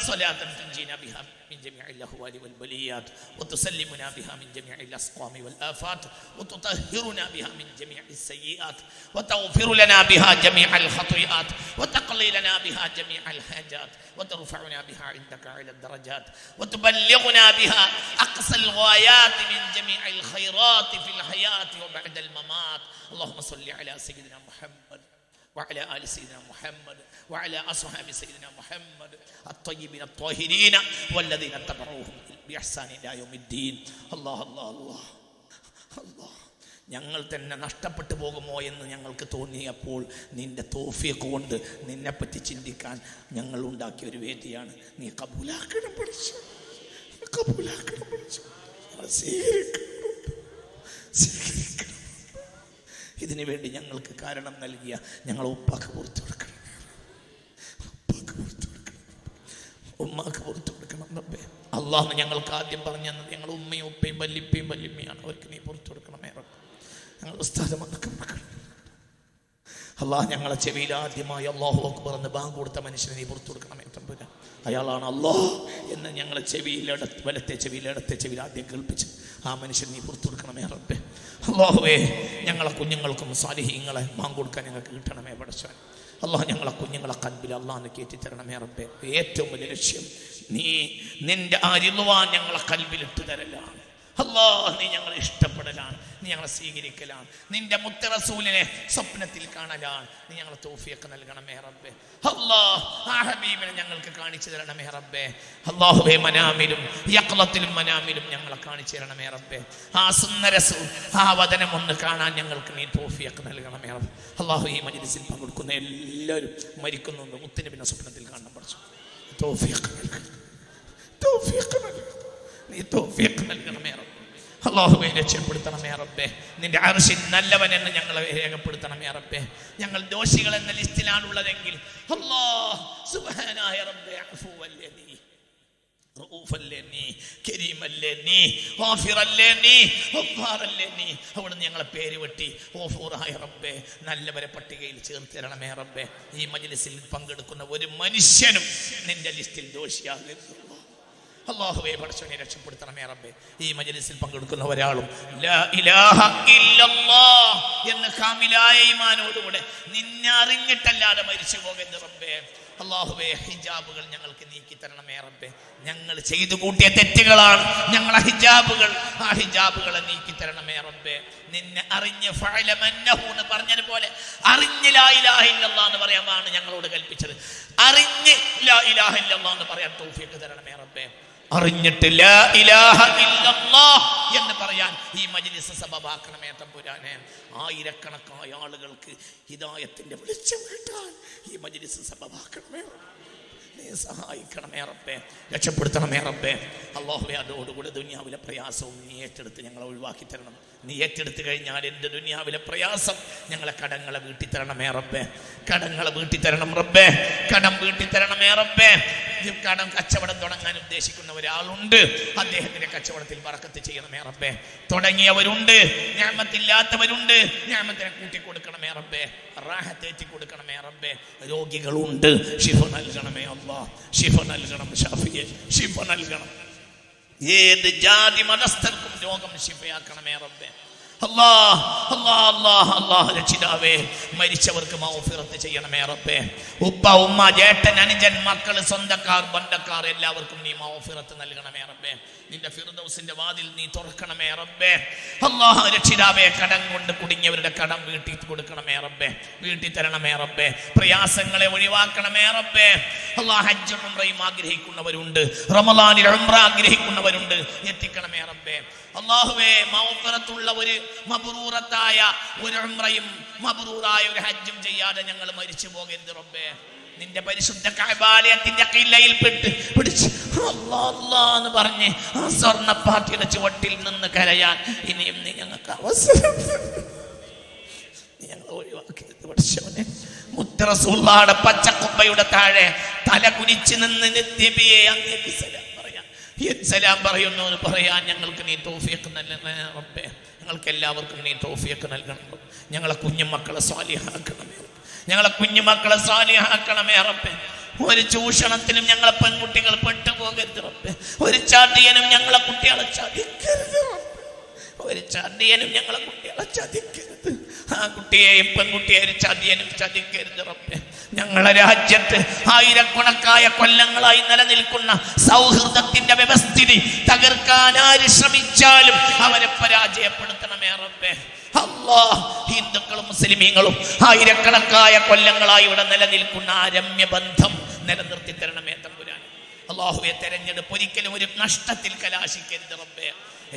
صلاة تنجينا بها من جميع الأهوال والبليات وتسلمنا بها من جميع الأسقام والآفات وتطهرنا بها من جميع السيئات وتغفر لنا بها جميع الخطيئات وتقضي لنا بها جميع الحاجات وترفعنا بها عندك على الدرجات وتبلغنا بها أقصى الغايات من جميع الخيرات في الحياة وبعد الممات. اللهم صل على سيدنا محمد وعلى آل سيدنا محمد وعلى أصحاب سيدنا محمد الطيبين الطاهرين والذين اتبعوهم بإحسان إلى يوم الدين. الله الله الله الله. ഞങ്ങൾ തന്നെ നഷ്ടപ്പെട്ടു പോകുമോ എന്ന് ഞങ്ങൾക്ക് തോന്നിയപ്പോൾ നിന്റെ തൗഫീഖ് കൊണ്ട് നിന്നെപ്പറ്റി ചിന്തിക്കാൻ ഞങ്ങൾ ഉണ്ടാക്കിയ ഒരു വേദിയാണ്. നീ കബൂലാക്കണം പഠിച്ചു, കബൂലാക്കണം പഠിച്ചു, സ്വീകരിക്കണം. ഇതിനു വേണ്ടി ഞങ്ങൾക്ക് കാരണം നൽകിയ ഞങ്ങൾ ഉപ്പാക്ക് പുറത്തു കൊടുക്കണം, ഉപ്പാക്ക് പുറത്തു കൊടുക്കണം, ഉമ്മാക്ക് പുറത്തു കൊടുക്കണം. റബ്ബേ അള്ളാഹ് ഞങ്ങൾക്ക് ആദ്യം പറഞ്ഞു തന്നത് ഞങ്ങൾ ഉമ്മയും ഉപ്പയും വല്ലിപ്പയും വല്യമ്മയാണ്, അവർക്ക് നീ പുറത്തു കൊടുക്കണമേ റബ്ബേ. ഞങ്ങൾ ഉസ്താദുമാർക്ക് അള്ളാഹ് ഞങ്ങളെ ചെവിയിൽ ആദ്യമായി അല്ലാഹു അക്ബർ എന്ന് ബാങ്ക് കൊടുത്ത മനുഷ്യനെ നീ പുറത്തു കൊടുക്കണമേ തമ്പുരാൻ. അയാളാണ് അല്ലാഹ് എന്ന് ഞങ്ങളെ ചെവിയിൽ വലത്തെ ചെവിയിൽ ഇടത്തെ ചെവിയിൽ ആദ്യം കേൾപ്പിച്ച് ആ മനുഷ്യൻ നീ പുറത്തു കൊടുക്കണമേ റബ്ബേ. അല്ലാഹുവേ ഞങ്ങളെ കുഞ്ഞുങ്ങൾക്കും സാലിഹീങ്ങളെ ബാങ്ക് കൊടുക്കാൻ ഞങ്ങൾക്ക് കിട്ടണമേ പടച്ചവൻ. അല്ലാഹ് ഞങ്ങളെ കുഞ്ഞുങ്ങളെ കൽബിൽ അല്ലാഹുവിനെ കയറ്റി തരണമേ റബ്ബേ. ഏറ്റവും വലിയ ലക്ഷ്യം നീ നിന്റെ ആ റിദ്വാൻ ഞങ്ങളെ കൽബിലിട്ട് തരലാണ്. അല്ലാഹ് നീ ഞങ്ങളെ ഇഷ്ടപ്പെടലാണ്, നീ ഞങ്ങളെ സ്വീകരിക്കലാണ്, നിന്റെ മുത്ത് റസൂലിനെ സ്വപ്നത്തിൽ കാണലാണ്. നീ ഞങ്ങളെ തൗഫീഖ് നൽകണമേ റബ്ബേ. അല്ലാഹ് ആ ഹബീബിനെ ഞങ്ങൾക്ക് കാണിച്ചു തരണമേ റബ്ബേ. അല്ലാഹുവേ മനാമിലും യഖ്ലത്തിലും മനാമിലും ഞങ്ങളെ കാണിച്ചു തരണമേ റബ്ബേ. ആ സുന്ദര ആ വദനം ഒന്ന് കാണാൻ ഞങ്ങൾക്ക് നീ തൗഫീഖ് നൽകണമേ റബ്ബേ. അല്ലാഹു ഈ മജ്ലിസിൽ പങ്കെടുക്കുന്ന എല്ലാവരും മരിക്കുന്നുണ്ട്, മുത്തുനബിനെ സ്വപ്നത്തിൽ കാണണം പഠിച്ചു. തൗഫീഖ് നൽകണം, തൗഫീഖ് നൽകണം, നീ തൗഫീഖ് നൽകണമേ റബ്ബേ. അല്ലാഹുവേ രക്ഷപ്പെടുത്തണമേ റബ്ബേ. നിന്റെ അർശിൽ നല്ലവൻ എന്ന് ഞങ്ങളെ രേഖപ്പെടുത്തണമേ റബ്ബേ. ഞങ്ങൾ ദോഷികൾ എന്ന ലിസ്റ്റിലാണുള്ളതെങ്കിൽ അല്ലാഹ് സുബ്ഹാനായ റബ്ബേ അഫ്വല്ലേ നീ, റഊഫല്ലേ നീ, കരീമല്ലേ നീ, ഗാഫിറല്ലേ നീ, ഗഫാറല്ലേ നീ. അവിടുന്ന് ഞങ്ങളെ പേര് വെട്ടി ഗഫൂറായ റബ്ബേ നല്ലവരെ പട്ടികയിൽ ചേർത്ത് തരണമേ റബ്ബേ. ഈ മജ്ലിസിൽ പങ്കെടുക്കുന്ന ഒരു മനുഷ്യനും നിന്റെ ലിസ്റ്റിൽ ദോഷിയാകരുത് അല്ലാഹുവേ. പടച്ചവനെ രക്ഷപ്പെടുത്തണമേ റബ്ബേ. ഈ മജ്ലിസിൽ പങ്കെടുക്കുന്ന ഒരാളും ലാ ഇലാഹ ഇല്ലല്ലാഹ് എന്ന കാമിലായ ഈമാനോടുകൂടെ നിന്നെ അറിഞ്ഞിട്ടല്ലാതെ മരിച്ചു പോകരുത് റബ്ബേ. അല്ലാഹുവേ ഹിജാബുകൾ ഞങ്ങൾക്ക് നീക്കി തരണമേ റബ്ബേ. ഞങ്ങൾ ചെയ്തു കൂട്ടിയ തെറ്റുകളാണ് ഞങ്ങളെ ഹിജാബുകൾ, ആ ഹിജാബുകളെ നീക്കി തരണമേ റബ്ബേ. നിന്നെ അറിഞ്ഞ് ഫഅലമന്നഹു എന്ന് പറഞ്ഞതുപോലെ അറിഞ്ഞ് ലാ ഇലാഹ ഇല്ലല്ലാഹ് എന്ന് പറയാനാണ് ഞങ്ങളോട് കൽപ്പിച്ചത്. അറിഞ്ഞ് ലാ ഇലാഹ ഇല്ലല്ലാഹ് എന്ന് പറയാൻ തൗഫീഖ് തരണമേ റബ്ബേ. അറിഞ്ഞിട്ട് ലാ ഇലാഹ ഇല്ലല്ലാഹ് എന്ന് പറയാൻ ഈ മജ്ലിസ് സബബാക്കണമേ തമ്പുരാനെ. ആയിരക്കണക്കായ ആളുകൾക്ക് ഹിദായത്തിന്റെ വെളിച്ചം കിട്ടാൻ ഈ മജ്ലിസ് സബബാക്കണമേ, നീ സഹായിക്കണമേ റബ്ബേ. രക്ഷപ്പെടുത്തണമേ റബ്ബേ. അല്ലാഹുവേ അതോടുകൂടെ ദുനിയാവിലെ പ്രയാസവും നീ ഏറ്റെടുത്ത് ഞങ്ങളെ ഒഴിവാക്കി തരണം. നീ ഏറ്റെടുത്ത് കഴിഞ്ഞാൽ എൻ്റെ ദുനിയാവിലെ പ്രയാസം ഞങ്ങളെ കടങ്ങളെ വീട്ടി തരണമേ റബ്ബേ. കടങ്ങളെ വീട്ടി തരണം റബ്ബേ, കടം വീട്ടി തരണമേ റബ്ബേ. കടം കച്ചവടം തുടങ്ങാൻ ഉദ്ദേശിക്കുന്ന ഒരാളുണ്ട്, അദ്ദേഹത്തിന്റെ കച്ചവടത്തിൽ ബറക്കത്ത് ചെയ്യണമേ റബ്ബേ. തുടങ്ങിയവരുണ്ട്, നിഅമത്തില്ലാത്തവരുണ്ട്, നിഅമത്തിനെ കൂട്ടി കൊടുക്കണമേ റബ്ബേ. റാഹത്തേറ്റി കൊടുക്കണമേ റബ്ബേ. രോഗികളുണ്ട്, ശിഫ നൽകണമേ അല്ലാഹ്, ശിഫ നൽകണം ഷാഫിയെ, ശിഫ നൽകണം. ഏത് ജാതി മതസ്ഥർക്കും രോഗം ശിഫയാക്കണമേ റബ്ബേ. അല്ലാഹ് അല്ലാഹ് അല്ലാഹ് അല്ലാഹ് രക്ഷിതാവേ, മരിച്ചവർക്ക് മഗ്ഫിറത്ത് ചെയ്യണമേ റബ്ബേ. ഉപ്പ ഉമ്മ ജേട്ടൻ അനുജൻ മക്കൾ സ്വന്തക്കാർ ബന്ധക്കാർ എല്ലാവർക്കും നീ മഗ്ഫിറത്ത് നൽകണമേ റബ്ബേ. നിന്റെ ഫിർദൗസിന്റെ വാതിൽ നീ തുറക്കണമേ റബ്ബേ. അല്ലാഹ് രക്ഷിതാവേ, കടം കൊണ്ട് കുടുങ്ങിയവരുടെ കടം വീട്ടി കൊടുക്കണമേ റബ്ബേ, വീട്ടി തരണമേ റബ്ബേ. പ്രയാസങ്ങളെ ഒഴിവാക്കണമേ റബ്ബേ. അല്ലാഹ് ഹജ്ജും ഉംറയും ആഗ്രഹിക്കുന്നവരുണ്ട്, റമളാനിൽ ഉംറ ആഗ്രഹിക്കുന്നവരുണ്ട്, എത്തിക്കണമേ റബ്ബേ. അല്ലാഹുവേ മഗ്ഫിറത്തുള്ള ഒരു മബ്റൂറത്തായ ഒരു ഉംറയും മബ്റൂറായ ഒരു ഹജ്ജും ചെയ്യാതെ ഞങ്ങൾ മരിച്ചു പോകരുത് റബ്ബേ. നിന്റെ പരിശുദ്ധ കഅബാലയത്തിന്റെ ഖില്ലയിൽ പിടിച്ച് അല്ലാഹ് അല്ലാഹ് എന്ന് പറഞ്ഞ് ആ സ്വർണ്ണപ്പാട്ടിയുടെ ചുവട്ടിൽ നിന്ന് കരയാൻ ഇനിയും നീ ഞങ്ങൾക്ക് അവസരം ഞങ്ങൾ ഒഴിവാക്കരുത് പഠിച്ചവനെ. മുത്ത് റസൂലുള്ളാഹിയുടെ പച്ചക്കുപ്പയുടെ താഴെ തല കുനിച്ച് നിന്ന് നബിയെ അങ്ങേക്ക് സലാം പറയാൻ, സലാം പറയുന്നു എന്ന് പറയാൻ ഞങ്ങൾക്ക് നീ തൗഫീഖ് നൽകണമേ റബ്ബേ. ഞങ്ങൾക്ക് എല്ലാവർക്കും നീ തൗഫീഖ് നൽകണം. ഞങ്ങളെ കുഞ്ഞുമക്കളെ സ്വാലിഹാക്കണമേ, ഞങ്ങളെ കുഞ്ഞുമക്കളെ സ്വാലിഹാക്കണമേ റബ്ബേ. ഒരു ചൂഷണത്തിനും ഞങ്ങളെ പെൺകുട്ടികൾ പെട്ടുപോകരുത് റബ്ബേ. ഒരു ചതിയനും ഞങ്ങളെ കുട്ടികളെ ചതിക്കരുത് റബ്ബേ. ഒരു ചതിയനും ഞങ്ങളെ കുട്ടികളെ ചതിക്കരുത്. ആ കുട്ടിയെയും പെൺകുട്ടിയെയും ചതിയനും ചതിക്കരുത് റബ്ബേ. ഞങ്ങളെ രാജ്യത്ത് ആയിരക്കണക്കായ കൊല്ലങ്ങളായി നിലനിൽക്കുന്ന സൗഹൃദത്തിന്റെ വ്യവസ്ഥിതി തകർക്കാൻ ആര് ശ്രമിച്ചാലും അവരെ പരാജയപ്പെടുത്തണമേ റബ്ബേ. അല്ലാഹ് ഹിന്ദുക്കളും മുസ്ലിമീങ്ങളും ആയിരക്കണക്കായ കൊല്ലങ്ങളായി ഇവിടെ നിലനിൽക്കുന്ന ആ രമ്യബന്ധം നിലനിർത്തി തരണമേ തമ്പുരാൻ. അല്ലാഹുവേ, തെരഞ്ഞെടുപ്പ് ഒരിക്കലും ഒരു നഷ്ടത്തിൽ കലാശിക്കരുത് റബ്ബേ.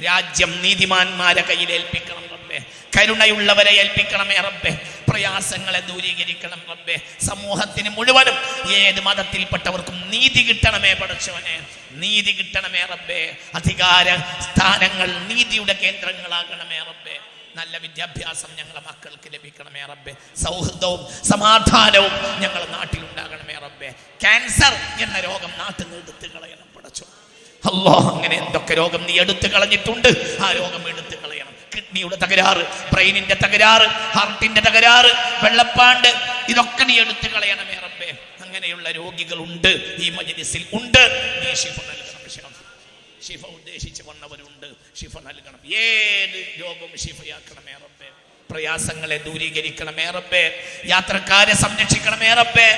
രാജ്യം നീതിമാന്മാരെ കയ്യിൽ ഏൽപ്പിക്കണം റബ്ബേ. കരുണയുള്ളവരെ ഏൽപ്പിക്കണമേ റബ്ബേ. പ്രയാസങ്ങളെ ദൂരീകരിക്കണം റബ്ബേ. സമൂഹത്തിന് മുഴുവനും ഏത് മതത്തിൽപ്പെട്ടവർക്കും നീതി കിട്ടണമേ പടച്ചവനെ, നീതി കിട്ടണമേ റബ്ബേ. അധികാര സ്ഥാനങ്ങൾ നീതിയുടെ കേന്ദ്രങ്ങളാകണമേ റബ്ബേ. നല്ല വിദ്യാഭ്യാസം ഞങ്ങളെ മക്കൾക്ക് ലഭിക്കണമേ റബ്ബേ. സൗഹൃദവും സമാധാനവും ഞങ്ങളുടെ നാട്ടിലുണ്ടാകണമേ റബ്ബേ. ക്യാൻസർ എന്ന രോഗം നാട്ടിൽ നിന്ന് എടുത്തു കളയണം പടച്ചോ. അല്ലാഹ്, അങ്ങനെ എന്തൊക്കെ രോഗം നീ എടുത്തു കളഞ്ഞിട്ടുണ്ട്, ആ രോഗം എടുത്തു കളയണം. കിഡ്നിയുടെ തകരാറ്, ബ്രെയിനിന്റെ തകരാറ്, ഹാർട്ടിന്റെ തകരാറ്, വെള്ളപ്പാണ്ട്, ഇതൊക്കെ നീ എടുത്തു കളയണമേ റബ്ബേ. അങ്ങനെയുള്ള രോഗികളുണ്ട് ഈ മജ്‌ലിസിൽ ഉണ്ട്. നീ ശിഫ നൽകണം. ശിഫ ഉദ്ദേശിച്ച് വന്നവരുണ്ട്, ശിഫ നൽകണം. ഏത് രോഗവും ശിഫയാക്കണമേ റബ്ബേ. പ്രയാസങ്ങളെ ദൂരീകരിക്കണമേ റബ്ബേ. യാത്രക്കാരെ സംരക്ഷിക്കണമേ റബ്ബേ.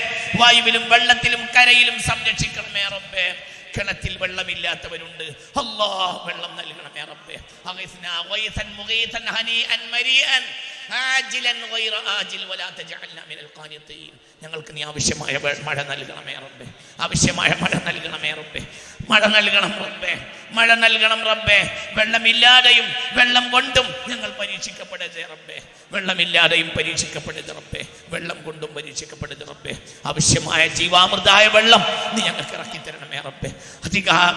വായുവിലും വെള്ളത്തിലും കരയിലും സംരക്ഷിക്കണമേ റബ്ബേ. കിണറ്റിൽ വെള്ളമില്ലാത്തവരുണ്ട്, അല്ലാഹ് വെള്ളം നൽകണമേ റബ്ബേ. അഗിസ്നാ ഗൈസൻ മുഗീസൻ ഹനീഅൻ മരീഅൻ ആജിലൻ ഗൈറ ആജിൽ വലാ തജഅൽനാ മിനൽ ഖാനിതീൻ. ഞങ്ങൾക്ക് നീ ആവശ്യമായ മഴ നൽകണമേ റബ്ബേ. ആവശ്യമായ മഴ നൽകണമേ റബ്ബേ. മഴ നൽകണം റബ്ബേ, മഴ നൽകണം റബ്ബേ. വെള്ളമില്ലാതെയും വെള്ളം കൊണ്ടും ഞങ്ങൾ പരീക്ഷിക്കപ്പെടരുത് റബ്ബേ. വെള്ളമില്ലാതെയും പരീക്ഷിക്കപ്പെടരുത് റബ്ബേ. വെള്ളം കൊണ്ടും പരീക്ഷിക്കപ്പെടരുത് റബ്ബേ. ആവശ്യമായ ജീവാമൃതായ വെള്ളം നീ ഞങ്ങൾക്ക് ഇറക്കി തരണമേ റബ്ബേ.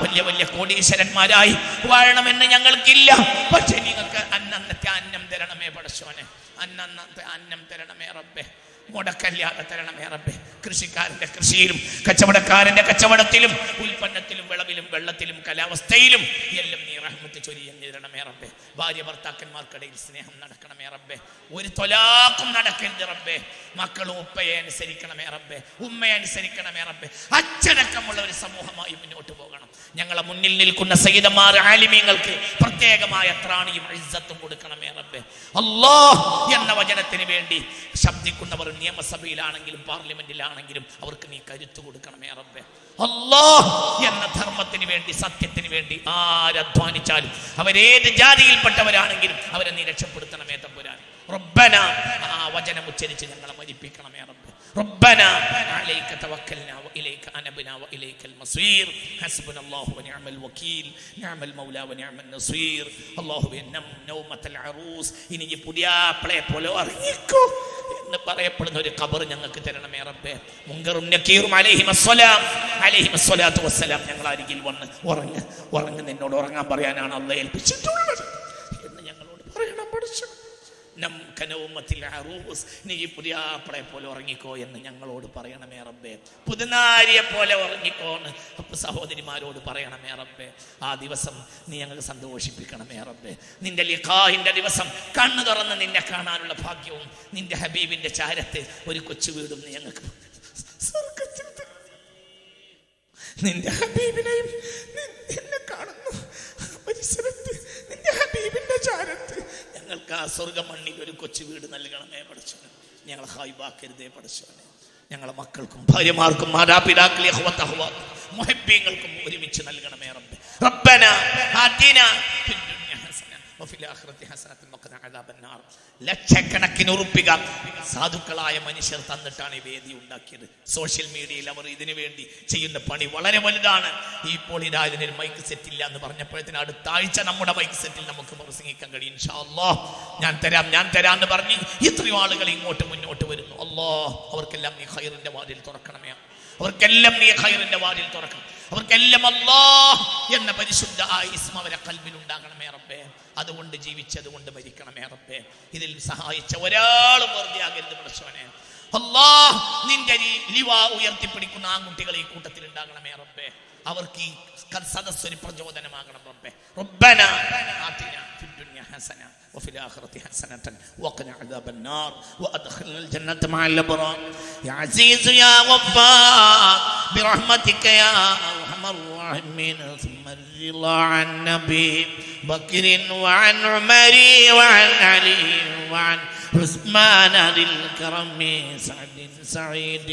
വലിയ വലിയ കോടീശ്വരന്മാരായി വാഴണമെന്ന് ഞങ്ങൾക്കില്ല, പക്ഷെ നിങ്ങൾക്ക് അന്നത്തെ അന്നം തരണമേ പടച്ചോനെ. അന്നത്തെ അന്നം തരണമേ റബ്ബേ. മുടക്കല്ലാതെ തരണമേ റബ്ബേ. കൃഷിക്കാരന്റെ കൃഷിയിലും കച്ചവടക്കാരന്റെ കച്ചവടത്തിലും ഉൽപ്പന്നത്തിലും വിളവിലും വെള്ളത്തിലും കാലാവസ്ഥയിലും എല്ലാം നീ റഹ്മത്ത് ചൊരിഞ്ഞു തരണമേ റബ്ബേ. ഭാര്യ ഭർത്താക്കന്മാർക്കിടയിൽ സ്നേഹം നടക്കണമേ റബ്ബേ. ഒരു തൊലാക്കും നടക്കരുത് റബ്ബേ. മക്കളും ഉപ്പയെ അനുസരിക്കണമേ റബ്ബേ, ഉമ്മയെ അനുസരിക്കണമേ റബ്ബേ. അച്ചടക്കമുള്ള ഒരു സമൂഹമായി മുന്നോട്ട് പോകണം. ഞങ്ങളെ മുന്നിൽ നിൽക്കുന്ന സയ്യിദന്മാർ ആലിമീങ്ങൾക്ക് പ്രത്യേകമായ ത്രാണിയും ഇസ്സത്തും കൊടുക്കണമേ റബ്ബേ. അല്ലാഹ് എന്ന വചനത്തിന് വേണ്ടി ശബ്ദിക്കുന്നവർ നിയമസഭയിലാണെങ്കിലും പാർലമെന്റിലാണെങ്കിലും അവർക്ക് നീ കരുത്തു കൊടുക്കണമേ റബ്ബേ. അല്ലാഹ് എന്ന ധർമ്മത്തിന് വേണ്ടി, സത്യത്തിന് വേണ്ടി ആരധ്വാനിച്ചാലും അവരേത് ജാതിയിൽപ്പെട്ടവരാണെങ്കിലും അവരെ നീ രക്ഷപ്പെടുത്തണമേ തമ്പുരാൻ. റബ്ബന, ആ വചനം ഉച്ചരിച്ച് ഞങ്ങളെ മരിപ്പിക്കണമേ റബ്ബേ. റബ്ബന അലൈക തവക്കൽനാ വഇലൈക അനബ്നാ വഇലൈകൽ മസീർ ഹസ്ബുനല്ലാഹു വനിഅമൽ വകീൽ നിഅമൽ മൗലാ വനിഅമൻ നസീർ. അല്ലാഹുവേ, നൗമത്തുൽ അറൂസ്, ഇനി ഈ പുതിയാപ്ലയെ പോലെ ഉറങ്ങിക്കോ എന്ന് പറയപ്പെടുന്ന ഒരു ഖബർ ഞങ്ങൾക്ക് തരണമേ റബ്ബേ. മുൻകറും നക്കീറും അലൈഹിമസ്സലാത്തു വസ്സലാം ഞങ്ങൾ അരികിൽ വന്ന് ഉറങ്ങ്, നിന്നോട് ഉറങ്ങാൻ പറയാനാണ് അല്ലാഹ് ഏൽപ്പിച്ചിട്ടുള്ളത് എന്ന് ഞങ്ങളോട് പറയണം പഠിച്ചു. നീ പുതിയാപ്പളെ പോലെ ഉറങ്ങിക്കോ എന്ന് ഞങ്ങളോട് പറയണമേ റബ്ബേ. പുതുനാരിയെ പോലെ ഉറങ്ങിക്കോന്ന് സഹോദരിമാരോട് പറയണമേ റബ്ബേ. ആ ദിവസം നീ ഞങ്ങൾക്ക് സന്തോഷിപ്പിക്കണമേ റബ്ബേ. നിന്റെ ലിഖാഹിന്റെ ദിവസം കണ്ണു തുറന്ന് നിന്നെ കാണാനുള്ള ഭാഗ്യവും നിന്റെ ഹബീബിന്റെ ചാരത്ത് ഒരു കൊച്ചു വീടും നീ ഞങ്ങൾക്ക് നിന്റെ ഹബീബിനെയും എന്നെ കാണുന്നു പരിസരത്ത് നിന്റെ ഹബീബിന്റെ ചാരത്ത് ഞങ്ങൾക്ക് ആ സ്വർഗമണ്ണിൽ ഒരു കൊച്ചു വീട് നൽകണമേ പഠിച്ചോനെ. ഞങ്ങളെ ഹായിബാക്കരുതേ പഠിച്ചോനെ. ഞങ്ങളെ മക്കൾക്കും ഭാര്യമാർക്കും മാതാപിതാക്കളെ മുഹബ്ബീങ്ങൾക്കും ഒരുമിച്ച് നൽകണമേ റബ്ബേ. റബ്ബന ആതിനാ ഫിദ്ദുനിയ ഹസന വഫിൽ ആഖിറതി ഹസനതൻ വഖിനാ അദാബന്നാർ. ലക്ഷക്കണക്കിന് ഉറുപ്പിക സാധുക്കളായ മനുഷ്യർ തന്നിട്ടാണ് ഈ വേദി ഉണ്ടാക്കിയത്. സോഷ്യൽ മീഡിയയിൽ അവർ ഇതിനു വേണ്ടി ചെയ്യുന്ന പണി വളരെ വലുതാണ്. ഇപ്പോൾ ഇതാ ഇതിനൊരു മൈക്ക് സെറ്റ് ഇല്ല എന്ന് പറഞ്ഞപ്പോഴത്തേന് അടുത്ത ആഴ്ച നമ്മുടെ മൈക്ക് സെറ്റിൽ നമുക്ക് പ്രസംഗിക്കാൻ കഴിയും ഇൻഷാ അല്ലാഹ്. ഞാൻ തരാം എന്ന് പറഞ്ഞ് എത്രയോ ആളുകൾ ഇങ്ങോട്ട് മുന്നോട്ട് വരുന്നു. അല്ലാഹ്, അവർക്കെല്ലാം നീ ഖൈറിന്റെ വാതിൽ തുറക്കണമേ. അവർക്കെല്ലാം നീ ഖൈറിന്റെ വാതിൽ തുറക്കണം. അവർക്കെല്ലാം അല്ലാഹ് എന്ന പരിശുദ്ധ ഇസ്മ അവരെ ഖൽബിൽ ഉണ്ടാകണമേ റബ്ബേ. അതുകൊണ്ട് ജീവിച്ചതുകൊണ്ട് മരിക്കണമേ റബ്ബേ. ഇതിൽ സഹായിച്ച ഒരാളും വെറുതെ ആകരുത് പടച്ചവനെ. അല്ലാഹ്, നിന്റെ ലിവാ ഉയർത്തിപ്പിടിക്കുന്ന ആൺകുട്ടികൾ ഈ കൂട്ടത്തിൽ ഉണ്ടാകണമേ റബ്ബേ. അവർക്ക് ഈ സദസ്സൊരു പ്രചോദനമാകണം റബ്ബേ. റബ്ബന ആതിനാ ഫിദ്ദുനിയ ഹസന വഫിൽ ആഖിറതി ഹസനതൻ വഖിനാ അദാബന്നാർ വഅദ്ഖിൽനാ الجنة مع الأبرار يا عزيز يا غفار برحمتك يا أرحم الراحمين. ثم الرضا عن نبي بكر وعن عمر وعن علي وعن عثمان ذي الكرم سعد سعيد